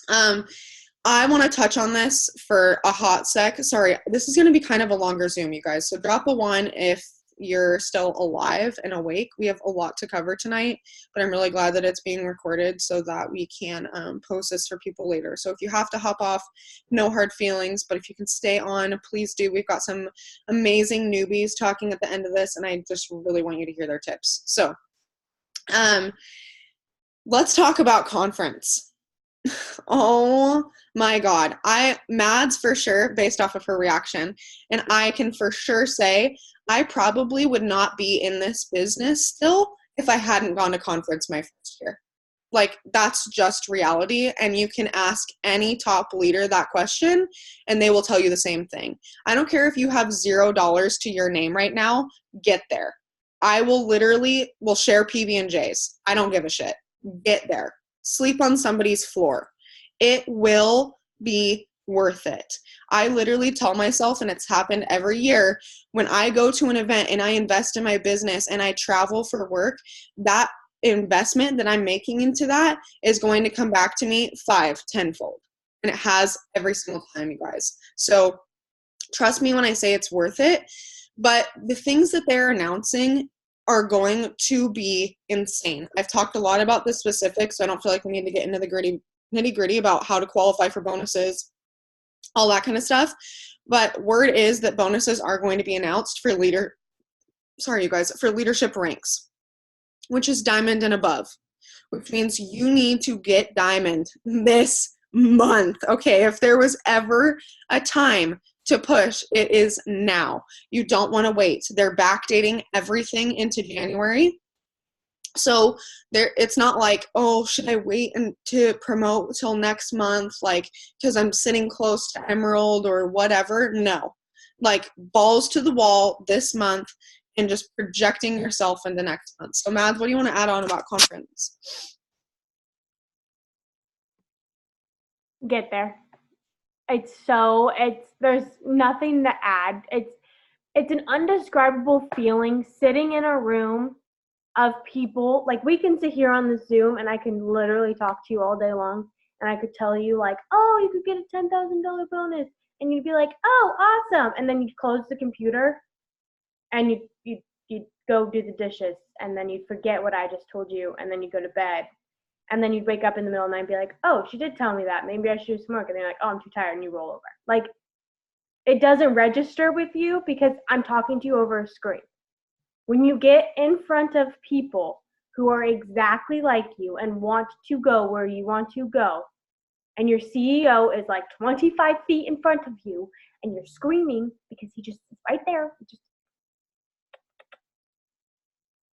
I want to touch on this for a hot sec. Sorry, this is going to be kind of a longer Zoom, you guys. So drop a 1 if you're still alive and awake. We have a lot to cover tonight, but I'm really glad that it's being recorded so that we can post this for people later. So if you have to hop off, no hard feelings, but if you can stay on, please do. We've got some amazing newbies talking at the end of this, and I just really want you to hear their tips. So let's talk about conference. Oh my God. Mads for sure, based off of her reaction, and I can for sure say I probably would not be in this business still if I hadn't gone to conference my first year. Like, that's just reality, and you can ask any top leader that question, and they will tell you the same thing. I don't care if you have $0 to your name right now, get there. I will share PB&Js. I don't give a shit. Get there. Sleep on somebody's floor. It will be worth it. I literally tell myself, and it's happened every year, when I go to an event and I invest in my business and I travel for work, that investment that I'm making into that is going to come back to me 5-10-fold. And it has every single time, you guys. So trust me when I say it's worth it. But the things that they're announcing are going to be insane. I've talked a lot about the specifics, so I don't feel like we need to get into the nitty-gritty about how to qualify for bonuses, all that kind of stuff. But word is that bonuses are going to be announced for leadership ranks, which is diamond and above, which means you need to get diamond this month. Okay, if there was ever a time to push, it is now. You don't want to wait. They're backdating everything into January. So it's not like, oh, should I wait to promote till next month, like, because I'm sitting close to Emerald or whatever? No. Like, balls to the wall this month and just projecting yourself into next month. So, Mads, what do you want to add on about conference? Get there. There's nothing to add. It's an undescribable feeling sitting in a room of people. Like, we can sit here on the Zoom and I can literally talk to you all day long, and I could tell you like, oh, you could get a $10,000 bonus, and you'd be like, oh, awesome, and then you'd close the computer and you'd go do the dishes, and then you'd forget what I just told you, and then you'd go to bed, and then you'd wake up in the middle of the night and be like, oh, she did tell me that, maybe I should do some work, and then you're like, oh, I'm too tired, and you roll over. Like, it doesn't register with you because I'm talking to you over a screen. When you get in front of people who are exactly like you and want to go where you want to go, and your CEO is like 25 feet in front of you, and you're screaming because he just is right there.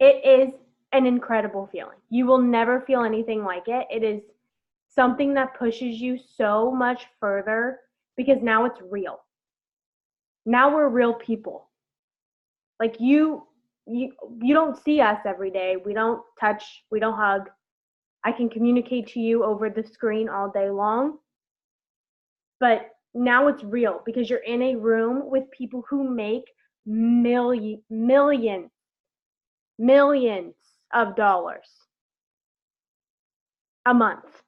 It is an incredible feeling. You will never feel anything like it. It is something that pushes you so much further because now it's real. Now we're real people. Like, you don't see us every day. We don't touch, we don't hug. I can communicate to you over the screen all day long. But now it's real because you're in a room with people who make millions of dollars a month.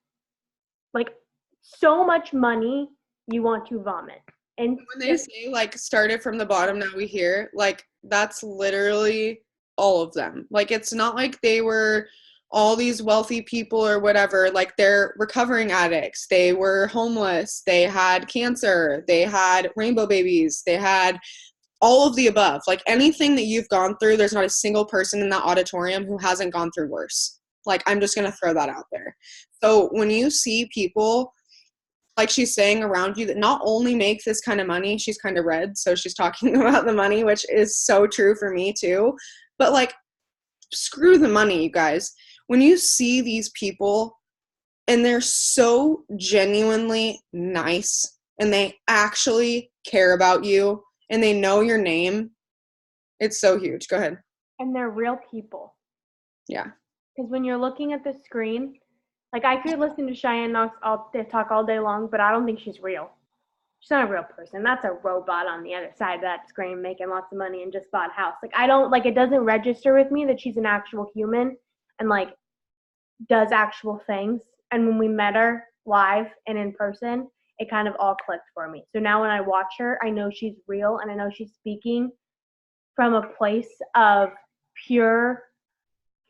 Like, so much money you want to vomit. And when they say like started from the bottom, now we hear, like, that's literally all of them. Like, it's not like they were all these wealthy people or whatever. Like, they're recovering addicts, they were homeless, they had cancer, they had rainbow babies, they had all of the above. Like, anything that you've gone through, there's not a single person in that auditorium who hasn't gone through worse. Like, I'm just going to throw that out there. So when you see people, like she's saying, around you that not only make this kind of money, she's kind of red, so she's talking about the money, which is so true for me too, but like, screw the money, you guys. When you see these people and they're so genuinely nice and they actually care about you and they know your name, it's so huge. Go ahead. And they're real people. Yeah. Because when you're looking at the screen, like I could listen to Cheyenne Knox talk all day long, but I don't think she's real. She's not a real person. That's a robot on the other side of that screen making lots of money and just bought a house. Like I don't, like, it doesn't register with me that she's an actual human and like does actual things. And when we met her live and in person, it kind of all clicked for me. So now when I watch her, I know she's real and I know she's speaking from a place of pure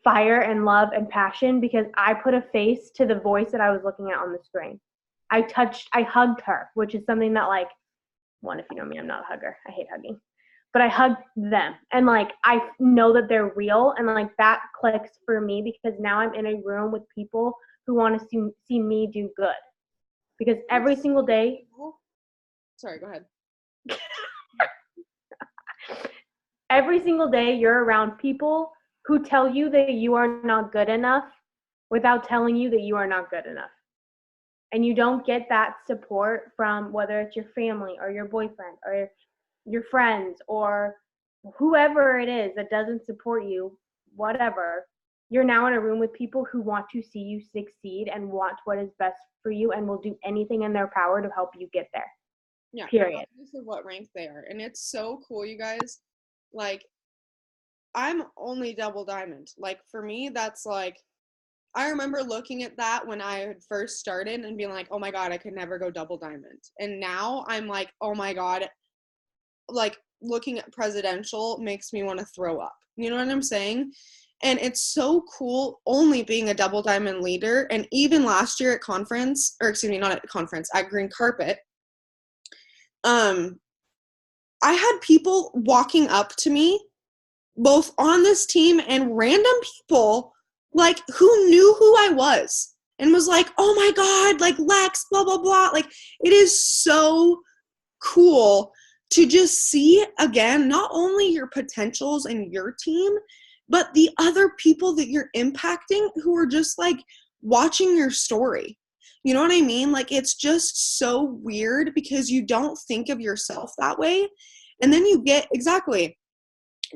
fire and love and passion because I put a face to the voice that I was looking at on the screen. I hugged her, which is something that, like, one, if you know me, I'm not a hugger. I hate hugging. But I hugged them. And, like, I know that they're real. And, like, that clicks for me because now I'm in a room with people who want to see me do good. Because every single day. Sorry, go ahead. Every single day you're around people who tell you that you are not good enough without telling you that you are not good enough. And you don't get that support from whether it's your family or your boyfriend or your friends or whoever it is that doesn't support you, whatever. You're now in a room with people who want to see you succeed and want what is best for you and will do anything in their power to help you get there. Yeah. Period. This is what rank they are. And it's so cool, you guys. Like, I'm only double diamond. Like, for me, that's like, I remember looking at that when I had first started and being like, oh my God, I could never go double diamond. And now I'm like, oh my God, like looking at presidential makes me want to throw up. You know what I'm saying? And it's so cool only being a double diamond leader. And even last year at conference, or excuse me, not at conference, at Green Carpet, I had people walking up to me, both on this team and random people, like, who knew who I was and was like, oh my God, like, Lex, blah, blah, blah. Like, it is so cool to just see, again, not only your potentials and your team, but the other people that you're impacting who are just, like, watching your story. You know what I mean? Like, it's just so weird because you don't think of yourself that way. And then you get, exactly,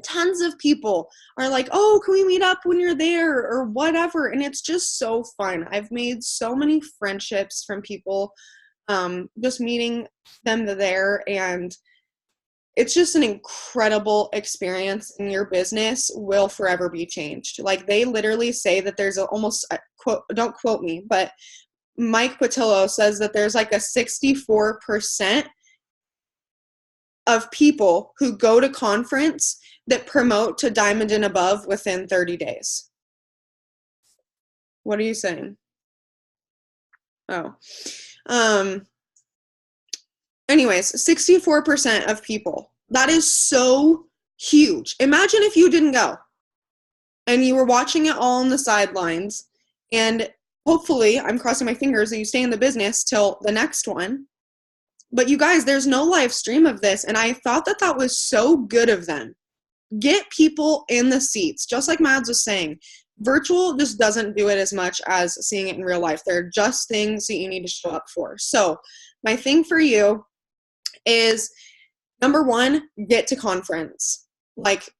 tons of people are like, oh, can we meet up when you're there or whatever? And it's just so fun. I've made so many friendships from people, just meeting them there. And it's just an incredible experience, and your business will forever be changed. Like, they literally say that there's almost a quote, don't quote me, but Mike Patillo says that there's like a 64% of people who go to conference that promote to diamond and above within 30 days. What are you saying? Oh. Anyways, 64% of people. That is so huge. Imagine if you didn't go and you were watching it all on the sidelines, and hopefully, I'm crossing my fingers that you stay in the business till the next one. But you guys, there's no live stream of this, and I thought that that was so good of them. Get people in the seats, just like Mads was saying. Virtual just doesn't do it as much as seeing it in real life. There are just things that you need to show up for. So my thing for you is, number one, get to conference. Like,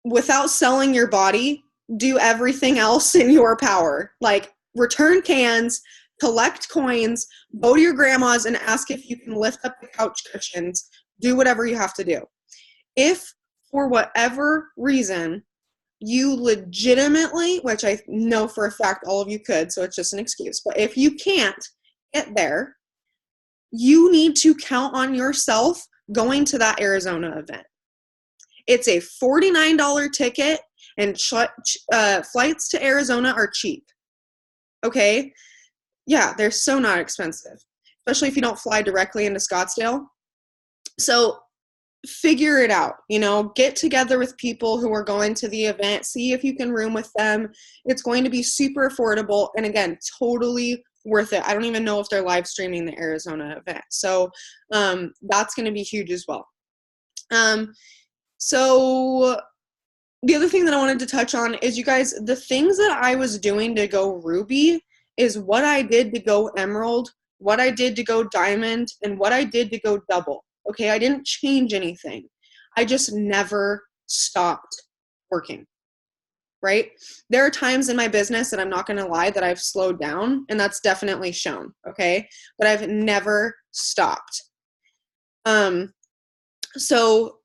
without selling your body, do everything else in your power. Like, return cans, collect coins, go to your grandma's and ask if you can lift up the couch cushions. Do whatever you have to do. If, for whatever reason, you legitimately, which I know for a fact all of you could, so it's just an excuse, but if you can't get there, you need to count on yourself going to that Arizona event. It's a $49 ticket, and flights to Arizona are cheap. Okay? Yeah, they're so not expensive, especially if you don't fly directly into Scottsdale. So figure it out, get together with people who are going to the event, see if you can room with them. It's going to be super affordable, and again, totally worth it. I don't even know if they're live streaming the Arizona event. So that's going to be huge as well. So the other thing that I wanted to touch on is, you guys, the things that I was doing to go Ruby is what I did to go Emerald, what I did to go Diamond, and what I did to go Double. Okay, I didn't change anything. I just never stopped working, right? There are times in my business that I'm not going to lie that I've slowed down, and that's definitely shown, okay? But I've never stopped. So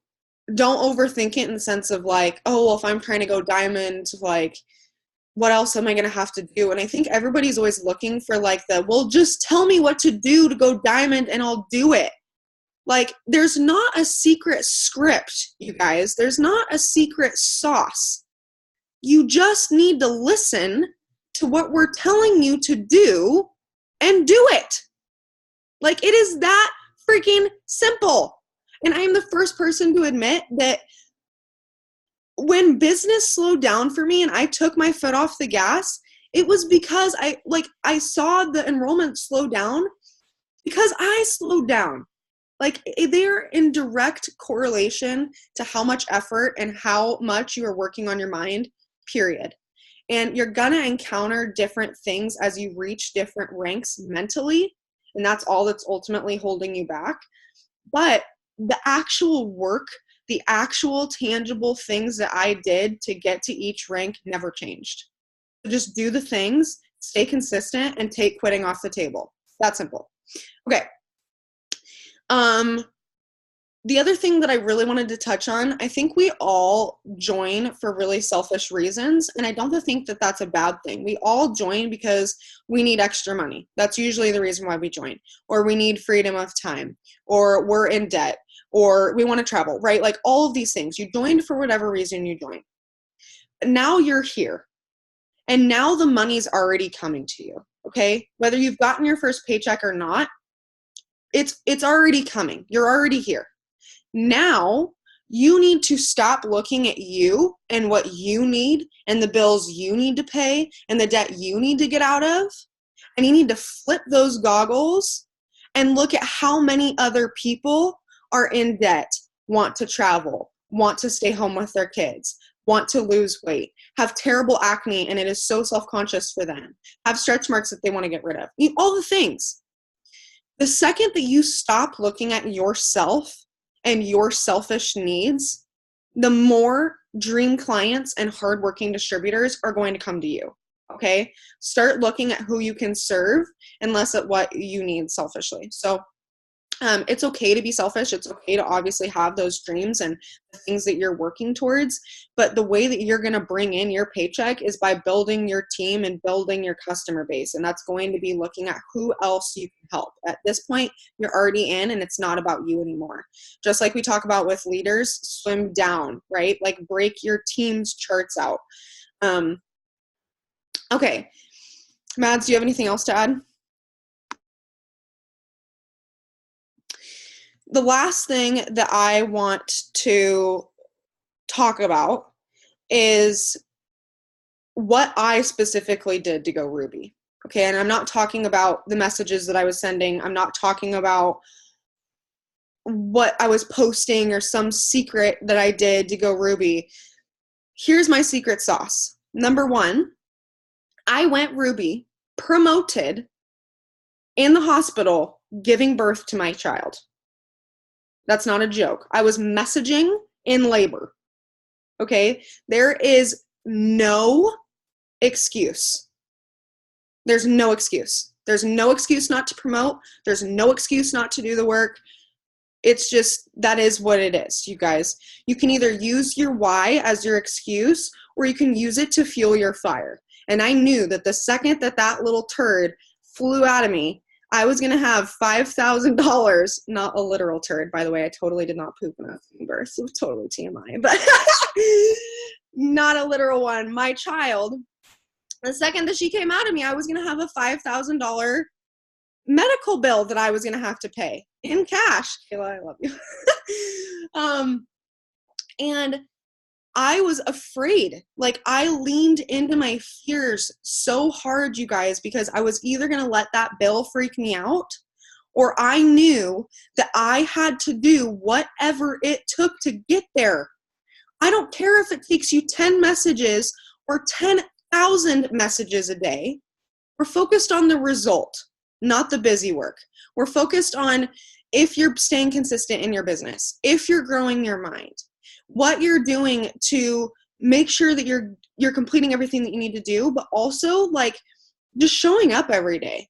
don't overthink it in the sense of like, oh, well, if I'm trying to go Diamond, like, what else am I going to have to do? And I think everybody's always looking for like well, just tell me what to do to go Diamond and I'll do it. Like, there's not a secret script, you guys. There's not a secret sauce. You just need to listen to what we're telling you to do and do it. Like, it is that freaking simple. And I am the first person to admit that when business slowed down for me and I took my foot off the gas, it was because I saw the enrollment slow down because I slowed down. Like, they're in direct correlation to how much effort and how much you are working on your mind, period. And you're gonna encounter different things as you reach different ranks mentally, and that's all that's ultimately holding you back. But the actual work, the actual tangible things that I did to get to each rank never changed. So just do the things, stay consistent, and take quitting off the table. That simple. Okay. The other thing that I really wanted to touch on, I think we all join for really selfish reasons, and I don't think that that's a bad thing. We all join because we need extra money. That's usually the reason why we join. Or we need freedom of time, or we're in debt, or we want to travel, right? Like, all of these things. You joined for whatever reason you joined. Now you're here, and now the money's already coming to you, okay? Whether you've gotten your first paycheck or not, it's already coming. You're already here. Now you need to stop looking at you and what you need and the bills you need to pay and the debt you need to get out of. And you need to flip those goggles and look at how many other people are in debt, want to travel, want to stay home with their kids, want to lose weight, have terrible acne, and it is so self-conscious for them, have stretch marks that they want to get rid of. All the things. The second that you stop looking at yourself and your selfish needs, the more dream clients and hardworking distributors are going to come to you, okay? Start looking at who you can serve and less at what you need selfishly. So it's okay to be selfish. It's okay to obviously have those dreams and the things that you're working towards. But the way that you're going to bring in your paycheck is by building your team and building your customer base. And that's going to be looking at who else you can help. At this point, you're already in, and it's not about you anymore. Just like we talk about with leaders, swim down, right? Like, break your team's charts out. Okay. Mads, do you have anything else to add? The last thing that I want to talk about is what I specifically did to go Ruby. Okay, and I'm not talking about the messages that I was sending. I'm not talking about what I was posting or some secret that I did to go Ruby. Here's my secret sauce. Number one, I went Ruby, promoted in the hospital, giving birth to my child. That's not a joke. I was messaging in labor. Okay? There is no excuse. There's no excuse. There's no excuse not to promote. There's no excuse not to do the work. It's just, that is what it is, you guys. You can either use your why as your excuse, or you can use it to fuel your fire. And I knew that the second that that little turd flew out of me, I was going to have $5,000, not a literal turd, by the way. I totally did not poop in a birth, so totally TMI, but not a literal one. My child, the second that she came out of me, I was going to have a $5,000 medical bill that I was going to have to pay in cash. Kayla, I love you. And I was afraid. Like, I leaned into my fears so hard, you guys, because I was either going to let that bill freak me out, or I knew that I had to do whatever it took to get there. I don't care if it takes you 10 messages or 10,000 messages a day. We're focused on the result, not the busy work. We're focused on if you're staying consistent in your business, if you're growing your mind, what you're doing to make sure that you're completing everything that you need to do, but also like just showing up every day.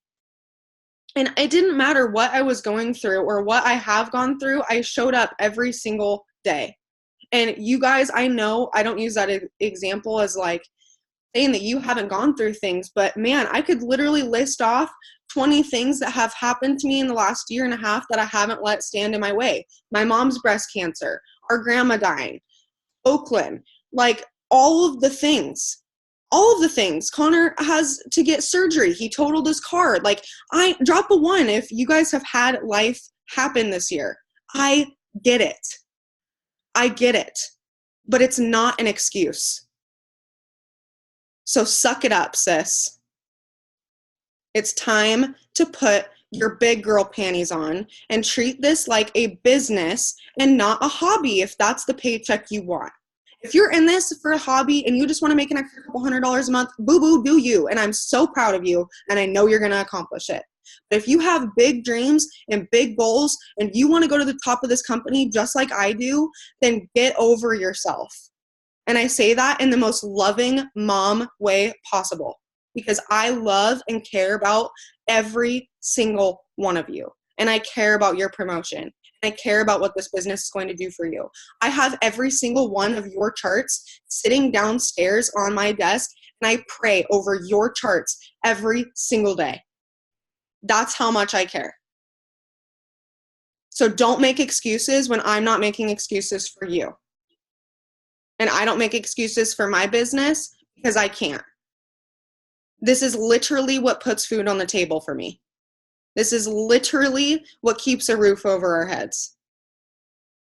And it didn't matter what I was going through or what I have gone through, I showed up every single day. And you guys, I know I don't use that example as like saying that you haven't gone through things, but man, I could literally list off 20 things that have happened to me in the last year and a half that I haven't let stand in my way. My mom's breast cancer, our grandma dying, Oakland, like all of the things. All of the things. Connor has to get surgery. He totaled his car. Like, I drop a 1 if you guys have had life happen this year. I get it. I get it. But it's not an excuse. So suck it up, sis. It's time to put your big girl panties on and treat this like a business and not a hobby if that's the paycheck you want. If you're in this for a hobby and you just want to make an extra couple $100 a month, boo-boo, do you. And I'm so proud of you, and I know you're going to accomplish it. But if you have big dreams and big goals and you want to go to the top of this company just like I do, then get over yourself. And I say that in the most loving mom way possible, because I love and care about every single one of you. And I care about your promotion. I care about what this business is going to do for you. I have every single one of your charts sitting downstairs on my desk, and I pray over your charts every single day. That's how much I care. So don't make excuses when I'm not making excuses for you. And I don't make excuses for my business because I can't. This is literally what puts food on the table for me. This is literally what keeps a roof over our heads.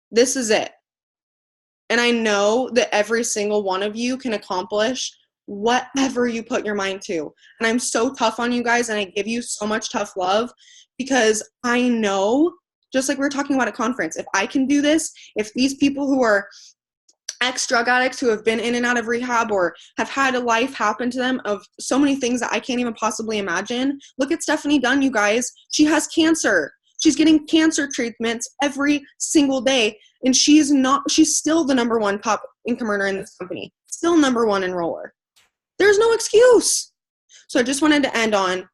This is it. And I know that every single one of you can accomplish whatever you put your mind to. And I'm so tough on you guys, and I give you so much tough love because I know, just like we were talking about at conference, if I can do this, if these people who are ex-drug addicts who have been in and out of rehab or have had a life happen to them of so many things that I can't even possibly imagine. Look at Stephanie Dunn, you guys. She has cancer. She's getting cancer treatments every single day, and she's still the number 1 top income earner in this company. Still number 1 enroller. There's no excuse. So I just wanted to end on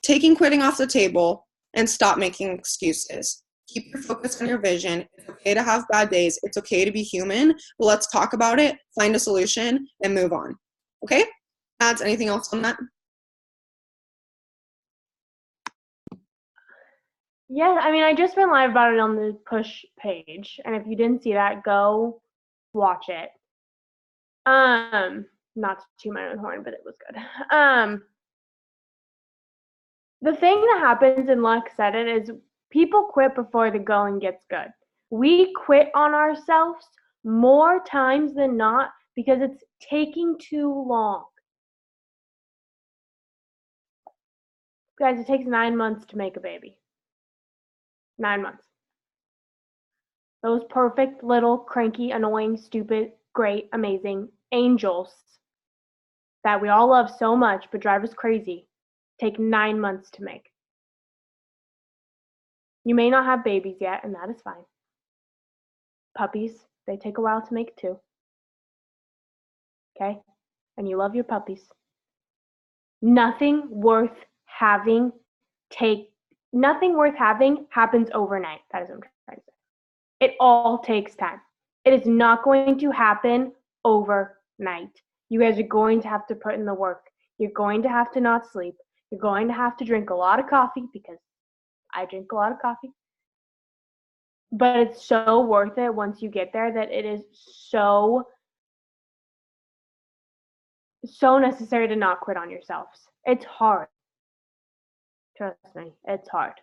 taking quitting off the table and stop making excuses. Keep your focus on your vision. It's okay to have bad days. It's okay to be human. But let's talk about it, find a solution, and move on. Okay? Ads, anything else on that? Yeah, I mean, I just went live about it on the push page, and if you didn't see that, go watch it. Not to toot my own horn, but it was good. The thing that happens, and Luck said it, is people quit before the going gets good. We quit on ourselves more times than not because it's taking too long. Guys, it takes 9 months to make a baby. 9 months. Those perfect little cranky, annoying, stupid, great, amazing angels that we all love so much but drive us crazy take 9 months to make. You may not have babies yet, and that is fine. Puppies, they take a while to make too. Okay? And you love your puppies. Nothing worth having happens overnight. That is what I'm trying to say. It all takes time. It is not going to happen overnight. You guys are going to have to put in the work. You're going to have to not sleep. You're going to have to drink a lot of coffee because I drink a lot of coffee. But it's so worth it once you get there that it is so necessary to not quit on yourselves. It's hard. Trust me, it's hard.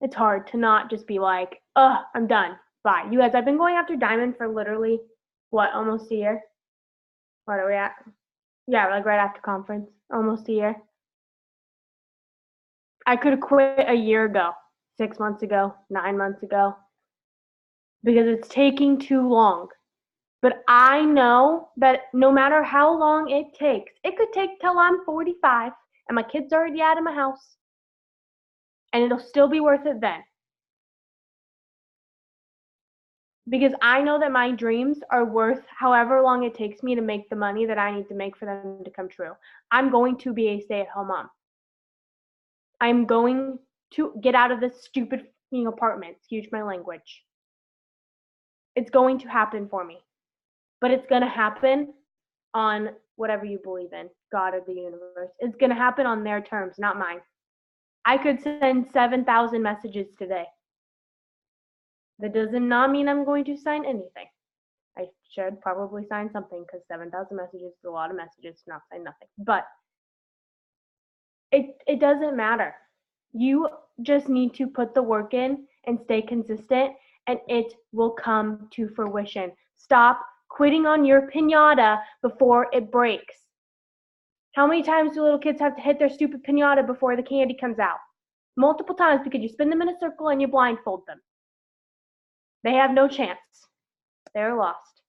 It's hard to not just be like, I'm done. Bye. You guys, I've been going after Diamond for literally, almost a year? What are we at? Yeah, like right after conference. Almost a year. I could have quit a year ago, 6 months ago, 9 months ago, because it's taking too long. But I know that no matter how long it takes, it could take till I'm 45 and my kid's already out of my house, and it'll still be worth it then. Because I know that my dreams are worth however long it takes me to make the money that I need to make for them to come true. I'm going to be a stay-at-home mom. I'm going to get out of this stupid apartment. Excuse my language. It's going to happen for me. But it's going to happen on whatever you believe in, God or the universe. It's going to happen on their terms, not mine. I could send 7,000 messages today. That does not mean I'm going to sign anything. I should probably sign something because 7,000 messages is a lot of messages to not sign nothing. But it doesn't matter. You just need to put the work in and stay consistent, and it will come to fruition. Stop quitting on your piñata before it breaks. How many times do little kids have to hit their stupid piñata before the candy comes out? Multiple times, because you spin them in a circle and you blindfold them. They have no chance. They're lost.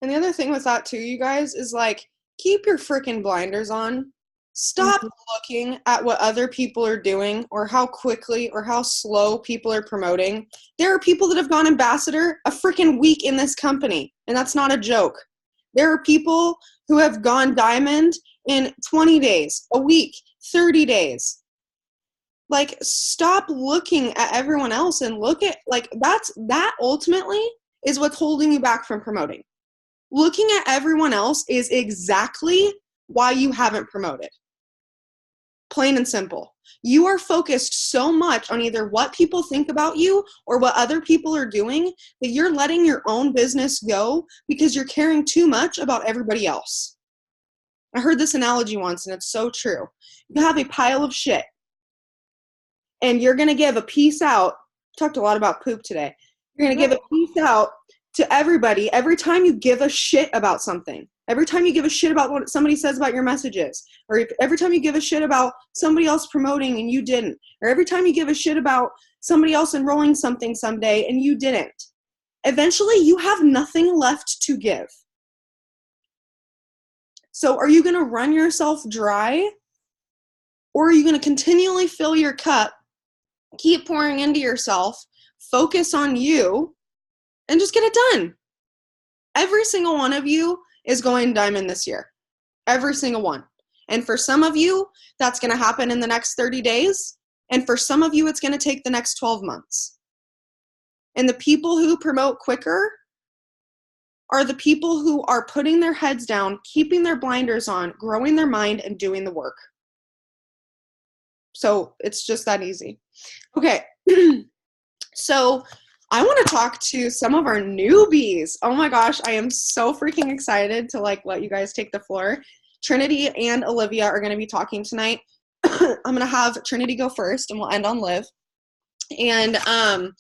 And the other thing with that too, you guys, is like, keep your freaking blinders on. Stop looking at what other people are doing or how quickly or how slow people are promoting. There are people that have gone ambassador a freaking week in this company, and that's not a joke. There are people who have gone diamond in 20 days, a week, 30 days. Like, stop looking at everyone else and look at, like, that ultimately is what's holding you back from promoting. Looking at everyone else is exactly why you haven't promoted. Plain and simple. You are focused so much on either what people think about you or what other people are doing that you're letting your own business go because you're caring too much about everybody else. I heard this analogy once, and it's so true. You have a pile of shit, and you're going to give a piece out. Talked a lot about poop today. You're going to give a piece out to everybody every time you give a shit about something. Every time you give a shit about what somebody says about your messages, or every time you give a shit about somebody else promoting and you didn't, or every time you give a shit about somebody else enrolling something someday and you didn't, eventually you have nothing left to give. So are you going to run yourself dry, or are you going to continually fill your cup, keep pouring into yourself, focus on you, and just get it done? Every single one of you is going diamond this year. Every single one. And for some of you, that's going to happen in the next 30 days. And for some of you, it's going to take the next 12 months. And the people who promote quicker are the people who are putting their heads down, keeping their blinders on, growing their mind, and doing the work. So it's just that easy. Okay. So I want to talk to some of our newbies. Oh my gosh, I am so freaking excited to let you guys take the floor. Trinity and Olivia are going to be talking tonight. I'm going to have Trinity go first, and we'll end on Liv. And I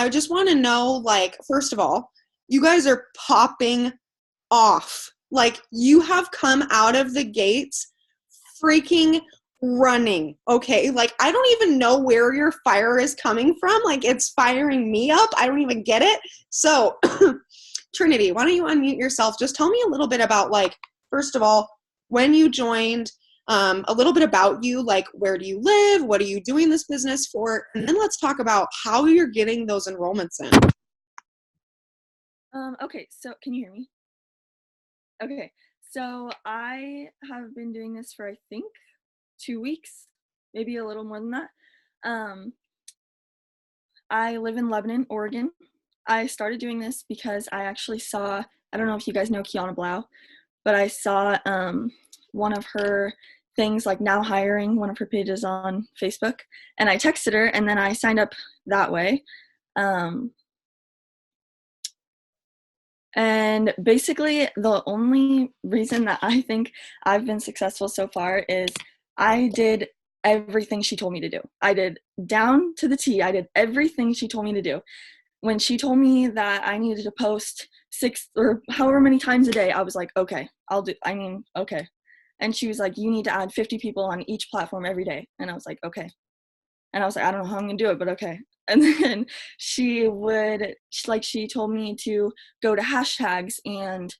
just want to know, first of all, you guys are popping off. You have come out of the gates freaking running, okay? I don't even know where your fire is coming from. It's firing me up. I don't even get it. So, Trinity, why don't you unmute yourself? Just tell me a little bit about, first of all, when you joined, a little bit about you, where do you live? What are you doing this business for? And then let's talk about how you're getting those enrollments in. Okay, so can you hear me? Okay, so I have been doing this for, I think, 2 weeks, maybe a little more than that. I live in Lebanon, Oregon. I started doing this because I actually saw, I don't know if you guys know Kiana Blau, but I saw one of her things, now hiring, one of her pages on Facebook, and I texted her, and then I signed up that way. And basically, the only reason that I think I've been successful so far is I did everything she told me to do. I did down to the T. I did everything she told me to do. When she told me that I needed to post 6 or however many times a day, I was like, okay, okay. And she was like, you need to add 50 people on each platform every day. And I was like, okay. And I was like, I don't know how I'm going to do it, but okay. And then she told me to go to hashtags and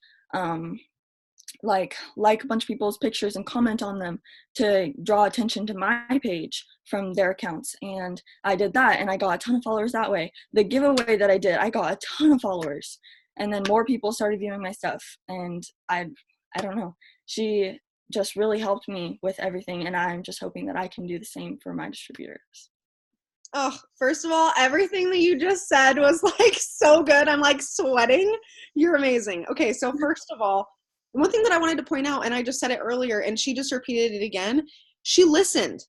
like a bunch of people's pictures and comment on them to draw attention to my page from their accounts. And I did that, and I got a ton of followers that way. The giveaway that I did, I got a ton of followers, and then more people started viewing my stuff. And I don't know, she just really helped me with everything, and I'm just hoping that I can do the same for my distributors. Oh, first of all, everything that you just said was like so good. I'm like sweating. You're amazing. Okay, so first of all, one thing that I wanted to point out, and I just said it earlier, and she just repeated it again, she listened.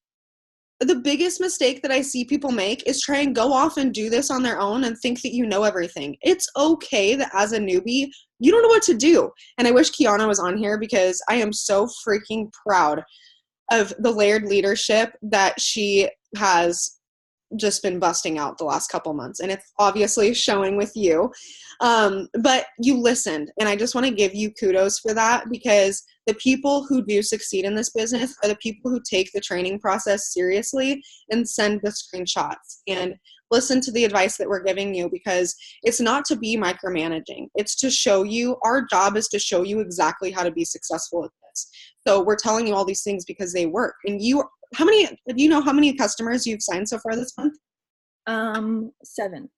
The biggest mistake that I see people make is try and go off and do this on their own and think that you know everything. It's okay that as a newbie, you don't know what to do. And I wish Kiana was on here because I am so freaking proud of the layered leadership that she has just been busting out the last couple months, and it's obviously showing with you. But you listened, and I just want to give you kudos for that, because the people who do succeed in this business are the people who take the training process seriously and send the screenshots and listen to the advice that we're giving you, because it's not to be micromanaging. It's to show you, our job is to show you exactly how to be successful at this. So we're telling you all these things because they work. And do you know how many customers you've signed so far this month? 7.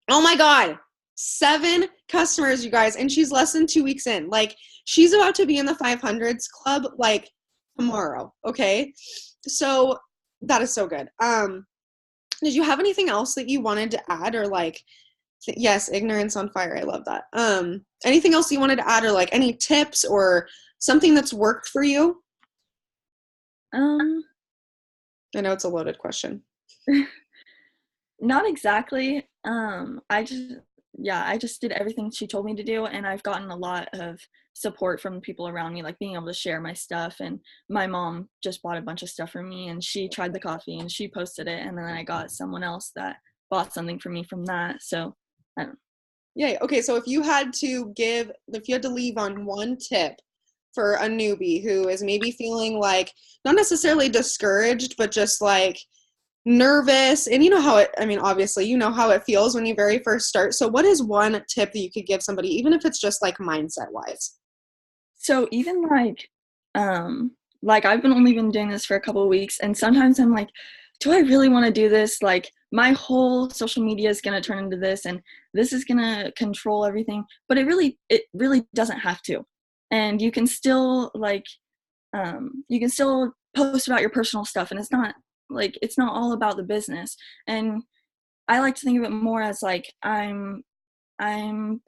Oh my God. 7 customers, you guys. And she's less than 2 weeks in. Like, she's about to be in the 500s club, like, tomorrow. Okay. So that is so good. Did you have anything else that you wanted to add, or like, yes, ignorance on fire. I love that. Anything else you wanted to add, or like any tips or something that's worked for you? I know it's a loaded question. Not exactly. I just did everything she told me to do, and I've gotten a lot of support from people around me, like being able to share my stuff. And my mom just bought a bunch of stuff for me, and she tried the coffee and she posted it, and then I got someone else that bought something for me from that. So I don't know. Yeah. Okay. So if you had to leave on one tip for a newbie who is maybe feeling like not necessarily discouraged, but just like nervous, and you know how obviously you know how it feels when you very first start. So what is one tip that you could give somebody, even if it's just like mindset wise? So even like I've only been doing this for a couple of weeks, and sometimes I'm like, do I really want to do this? Like, my whole social media is going to turn into this, and this is going to control everything. But it really doesn't have to. And you can still post about your personal stuff, and it's not all about the business. And I like to think of it more as like I'm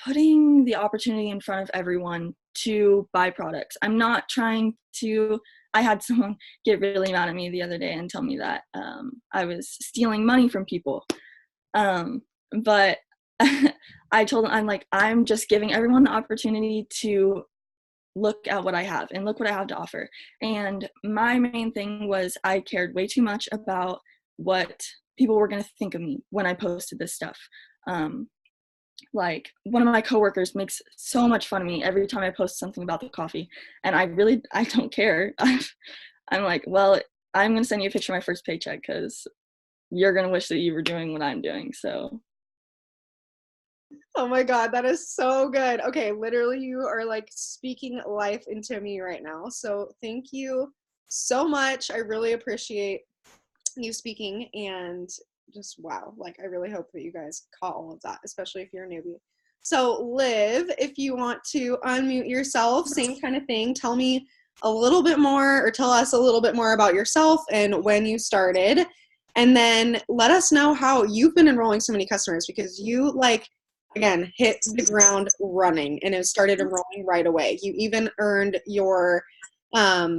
putting the opportunity in front of everyone to buy products. I'm not trying to. I had someone get really mad at me the other day and tell me that I was stealing money from people. But I told them, I'm just giving everyone the opportunity to look at what I have and look what I have to offer. And my main thing was I cared way too much about what people were going to think of me when I posted this stuff. Like, one of my coworkers makes so much fun of me every time I post something about the coffee, and I don't care. I'm like, well, I'm going to send you a picture of my first paycheck because you're going to wish that you were doing what I'm doing. So. Oh my God, that is so good. Okay, literally you are like speaking life into me right now. So thank you so much. I really appreciate you speaking, and just wow. Like, I really hope that you guys caught all of that, especially if you're a newbie. So Liv, if you want to unmute yourself, same kind of thing. Tell me a little bit more, or tell us a little bit more about yourself and when you started. And then let us know how you've been enrolling so many customers, because you again, hit the ground running and have started enrolling right away. You even earned your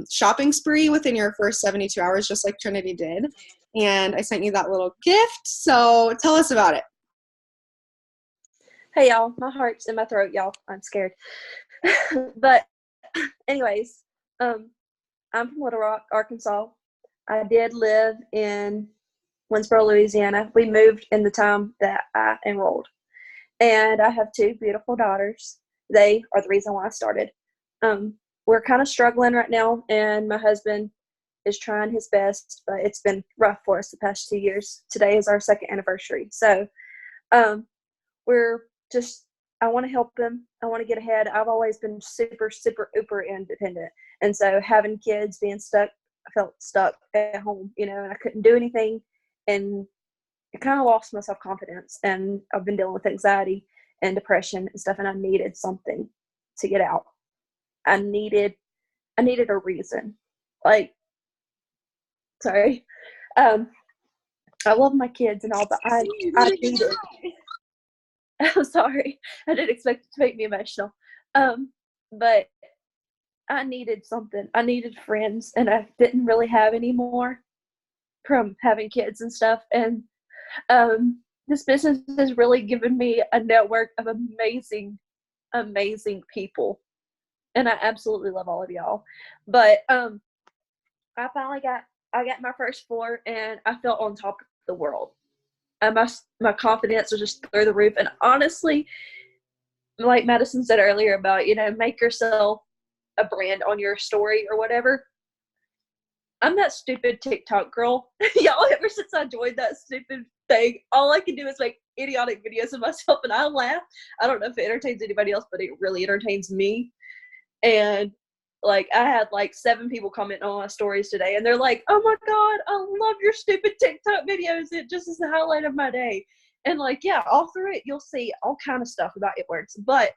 shopping spree within your first 72 hours, just like Trinity did. And I sent you that little gift. So tell us about it. Hey, y'all. My heart's in my throat, y'all. I'm scared. But anyways, I'm from Little Rock, Arkansas. I did live in Winsboro, Louisiana. We moved in the time that I enrolled. And I have 2 beautiful daughters. They are the reason why I started. We're kind of struggling right now, and my husband is trying his best, but it's been rough for us the past 2 years. Today is our 2nd anniversary. So we're just, I want to help him. I want to get ahead. I've always been super, super, uber independent. And so having kids, being stuck, I felt stuck at home, and I couldn't do anything. And I kind of lost my self-confidence. And I've been dealing with anxiety and depression and stuff. And I needed something to get out. I needed a reason. Like, sorry. I love my kids and all, but I needed. I'm sorry. I didn't expect it to make me emotional. But I needed something. I needed friends, and I didn't really have any more from having kids and stuff. And this business has really given me a network of amazing, amazing people. And I absolutely love all of y'all. But I finally got my first floor, and I felt on top of the world. And my confidence was just through the roof. And honestly, like Madison said earlier about, make yourself a brand on your story or whatever. I'm that stupid TikTok girl. Y'all, ever since I joined that stupid thing, all I can do is make idiotic videos of myself, and I laugh. I don't know if it entertains anybody else, but it really entertains me. And like, I had like 7 people comment on my stories today, and they're like, "Oh my God, I love your stupid TikTok videos. It just is the highlight of my day." And like, yeah, all through it, you'll see all kind of stuff about It Works. But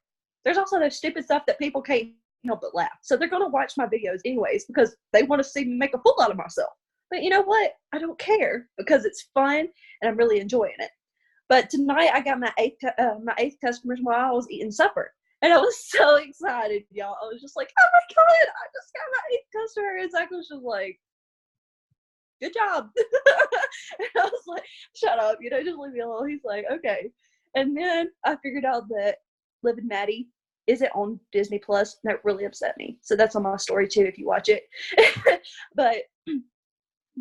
there's also those stupid stuff that people can't help but laugh. So they're going to watch my videos anyways because they want to see me make a fool out of myself. But you know what? I don't care because it's fun and I'm really enjoying it. But tonight I got my eighth customers while I was eating supper. And I was so excited, y'all. I was just like, "Oh my God, I just got my 8th customer." And Zach was just like, "Good job." And I was like, "Shut up, just leave me alone." He's like, "Okay." And then I figured out that Liv and Maddie isn't on Disney Plus. That really upset me. So that's on my story too if you watch it. But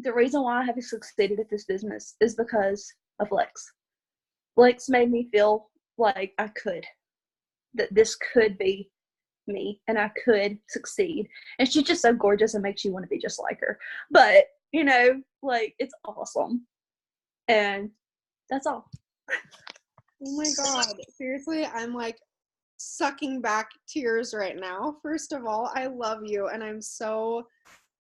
the reason why I have succeeded at this business is because of Lex. Lex made me feel like I could. That this could be me and I could succeed. And she's just so gorgeous and makes you want to be just like her. But, like, it's awesome. And that's all. Oh my God. Seriously, I'm like sucking back tears right now. First of all, I love you and I'm so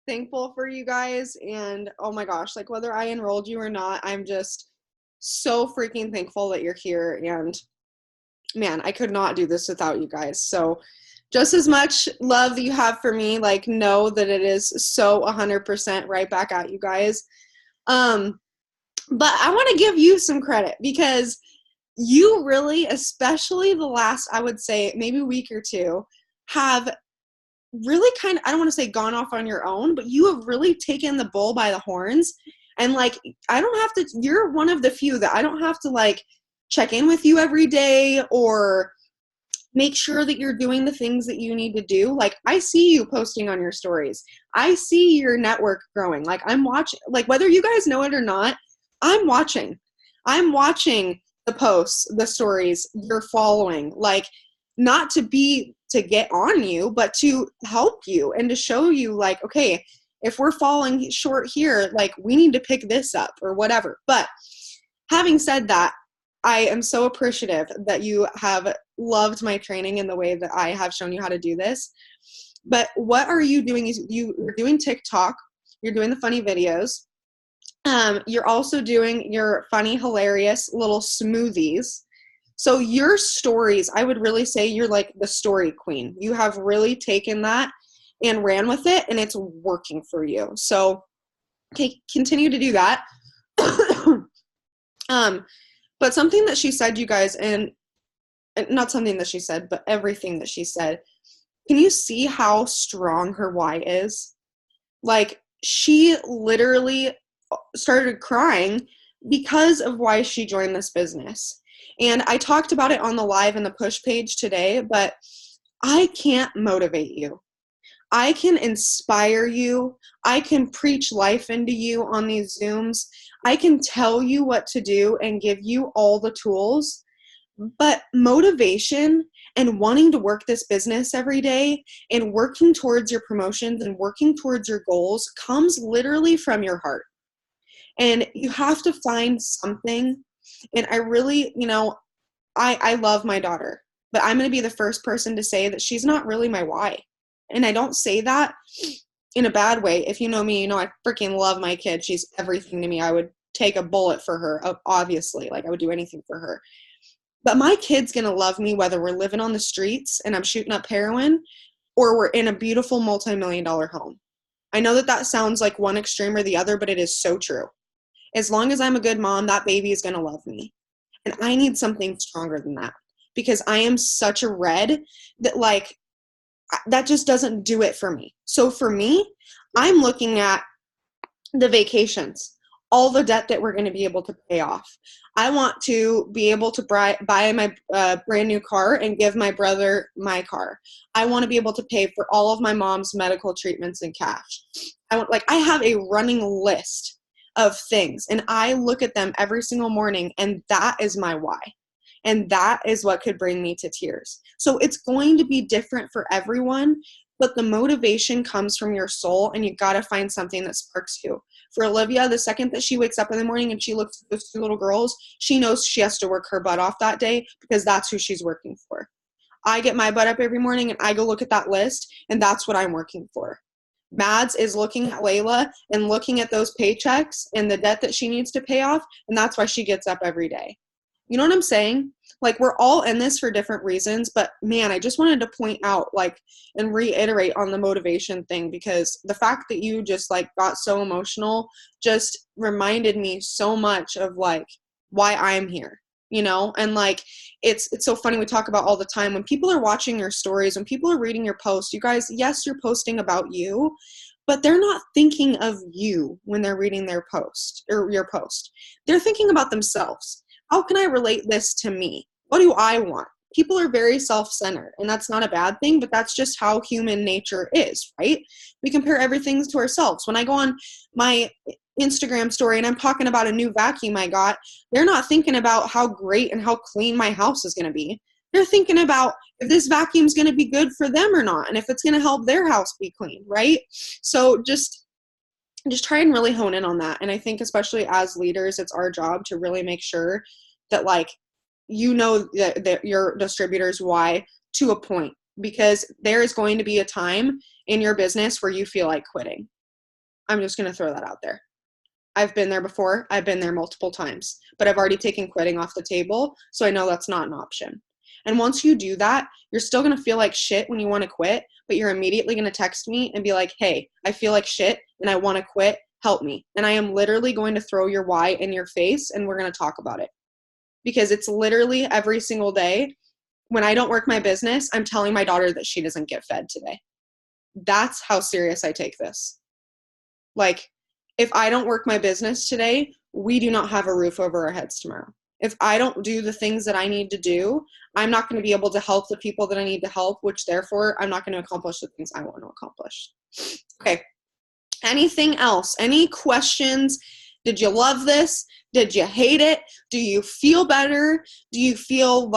thankful for you guys. And oh my gosh, like whether I enrolled you or not, I'm just so freaking thankful that you're here. And man, I could not do this without you guys. So just as much love that you have for me, like know that it is so 100% right back at you guys. But I want to give you some credit because you really, especially the last, I would say maybe week or two, have really kind of, I don't want to say gone off on your own, but you have really taken the bull by the horns. And like, you're one of the few that I don't have to like check in with you every day or make sure that you're doing the things that you need to do. Like, I see you posting on your stories. I see your network growing. Like, I'm watching, like, whether you guys know it or not, I'm watching the posts, the stories you're following, like, not to get on you, but to help you and to show you like, okay, if we're falling short here, like we need to pick this up or whatever. But having said that, I am so appreciative that you have loved my training in the way that I have shown you how to do this. But what are you doing is you're doing TikTok, you're doing the funny videos. You're also doing your funny, hilarious little smoothies. So your stories, I would really say you're like the story queen. You have really taken that and ran with it, and it's working for you. So continue to do that. But something that she said, you guys, and not something that she said, but everything that she said, can you see how strong her why is? Like, she literally started crying because of why she joined this business. And I talked about it on the live and the push page today, but I can't motivate you. I can inspire you. I can preach life into you on these Zooms. I can tell you what to do and give you all the tools. But motivation and wanting to work this business every day and working towards your promotions and working towards your goals comes literally from your heart. And you have to find something. And I really, I love my daughter, but I'm going to be the first person to say that she's not really my why. And I don't say that in a bad way. If you know me, I freaking love my kid. She's everything to me. I would take a bullet for her, obviously. Like, I would do anything for her. But my kid's going to love me whether we're living on the streets and I'm shooting up heroin or we're in a beautiful multi-million-dollar home. I know that sounds like one extreme or the other, but it is so true. As long as I'm a good mom, that baby is going to love me. And I need something stronger than that because I am such a red that, like, that just doesn't do it for me. So for me, I'm looking at the vacations, all the debt that we're going to be able to pay off. I want to be able to buy my brand new car and give my brother my car. I want to be able to pay for all of my mom's medical treatments in cash. I have a running list of things, and I look at them every single morning, and that is my why. And that is what could bring me to tears. So it's going to be different for everyone, but the motivation comes from your soul, and you got to find something that sparks you. For Olivia, the second that she wakes up in the morning and she looks at those two little girls, she knows she has to work her butt off that day because that's who she's working for. I get my butt up every morning and I go look at that list, and that's what I'm working for. Mads is looking at Layla and looking at those paychecks and the debt that she needs to pay off, and that's why she gets up every day. You know what I'm saying? Like, we're all in this for different reasons, but man, I just wanted to point out, and reiterate on the motivation thing, because the fact that you just got so emotional just reminded me so much of why I'm here, and it's so funny. We talk about all the time when people are watching your stories, when people are reading your posts, you guys, yes, you're posting about you, but they're not thinking of you when they're reading their post or your post. They're thinking about themselves. How can I relate this to me? What do I want? People are very self-centered, and that's not a bad thing, but that's just how human nature is, right? We compare everything to ourselves. When I go on my Instagram story and I'm talking about a new vacuum I got, they're not thinking about how great and how clean my house is going to be. They're thinking about if this vacuum is going to be good for them or not, and if it's going to help their house be clean, right? So just try and really hone in on that. And I think especially as leaders, it's our job to really make sure that that your distributor's why to a point, because there is going to be a time in your business where you feel like quitting. I'm just going to throw that out there. I've been there before. I've been there multiple times, but I've already taken quitting off the table. So I know that's not an option. And once you do that, you're still going to feel like shit when you want to quit, but you're immediately going to text me and be like, hey, I feel like shit and I want to quit. Help me. And I am literally going to throw your why in your face, and we're going to talk about it. Because it's literally every single day. When I don't work my business, I'm telling my daughter that she doesn't get fed today. That's how serious I take this. If I don't work my business today, we do not have a roof over our heads tomorrow. If I don't do the things that I need to do, I'm not going to be able to help the people that I need to help, which therefore I'm not going to accomplish the things I want to accomplish. Okay. Anything else? Any questions? Did you love this? Did you hate it? Do you feel better? Do you feel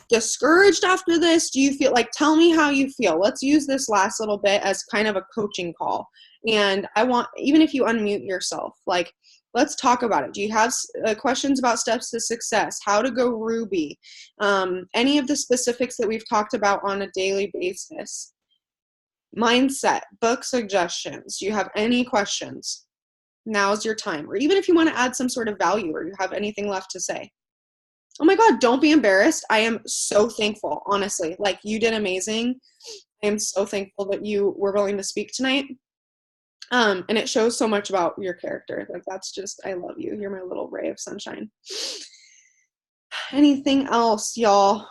discouraged after this? Do you feel tell me how you feel. Let's use this last little bit as kind of a coaching call. And I want, even if you unmute yourself, let's talk about it. Do you have questions about steps to success? How to go Ruby? Any of the specifics that we've talked about on a daily basis? Mindset, book suggestions. Do you have any questions? Now's your time. Or even if you want to add some sort of value or you have anything left to say. Oh my God, don't be embarrassed. I am so thankful, honestly. You did amazing. I am so thankful that you were willing to speak tonight. And it shows so much about your character. That's just, I love you. You're my little ray of sunshine. Anything else, y'all?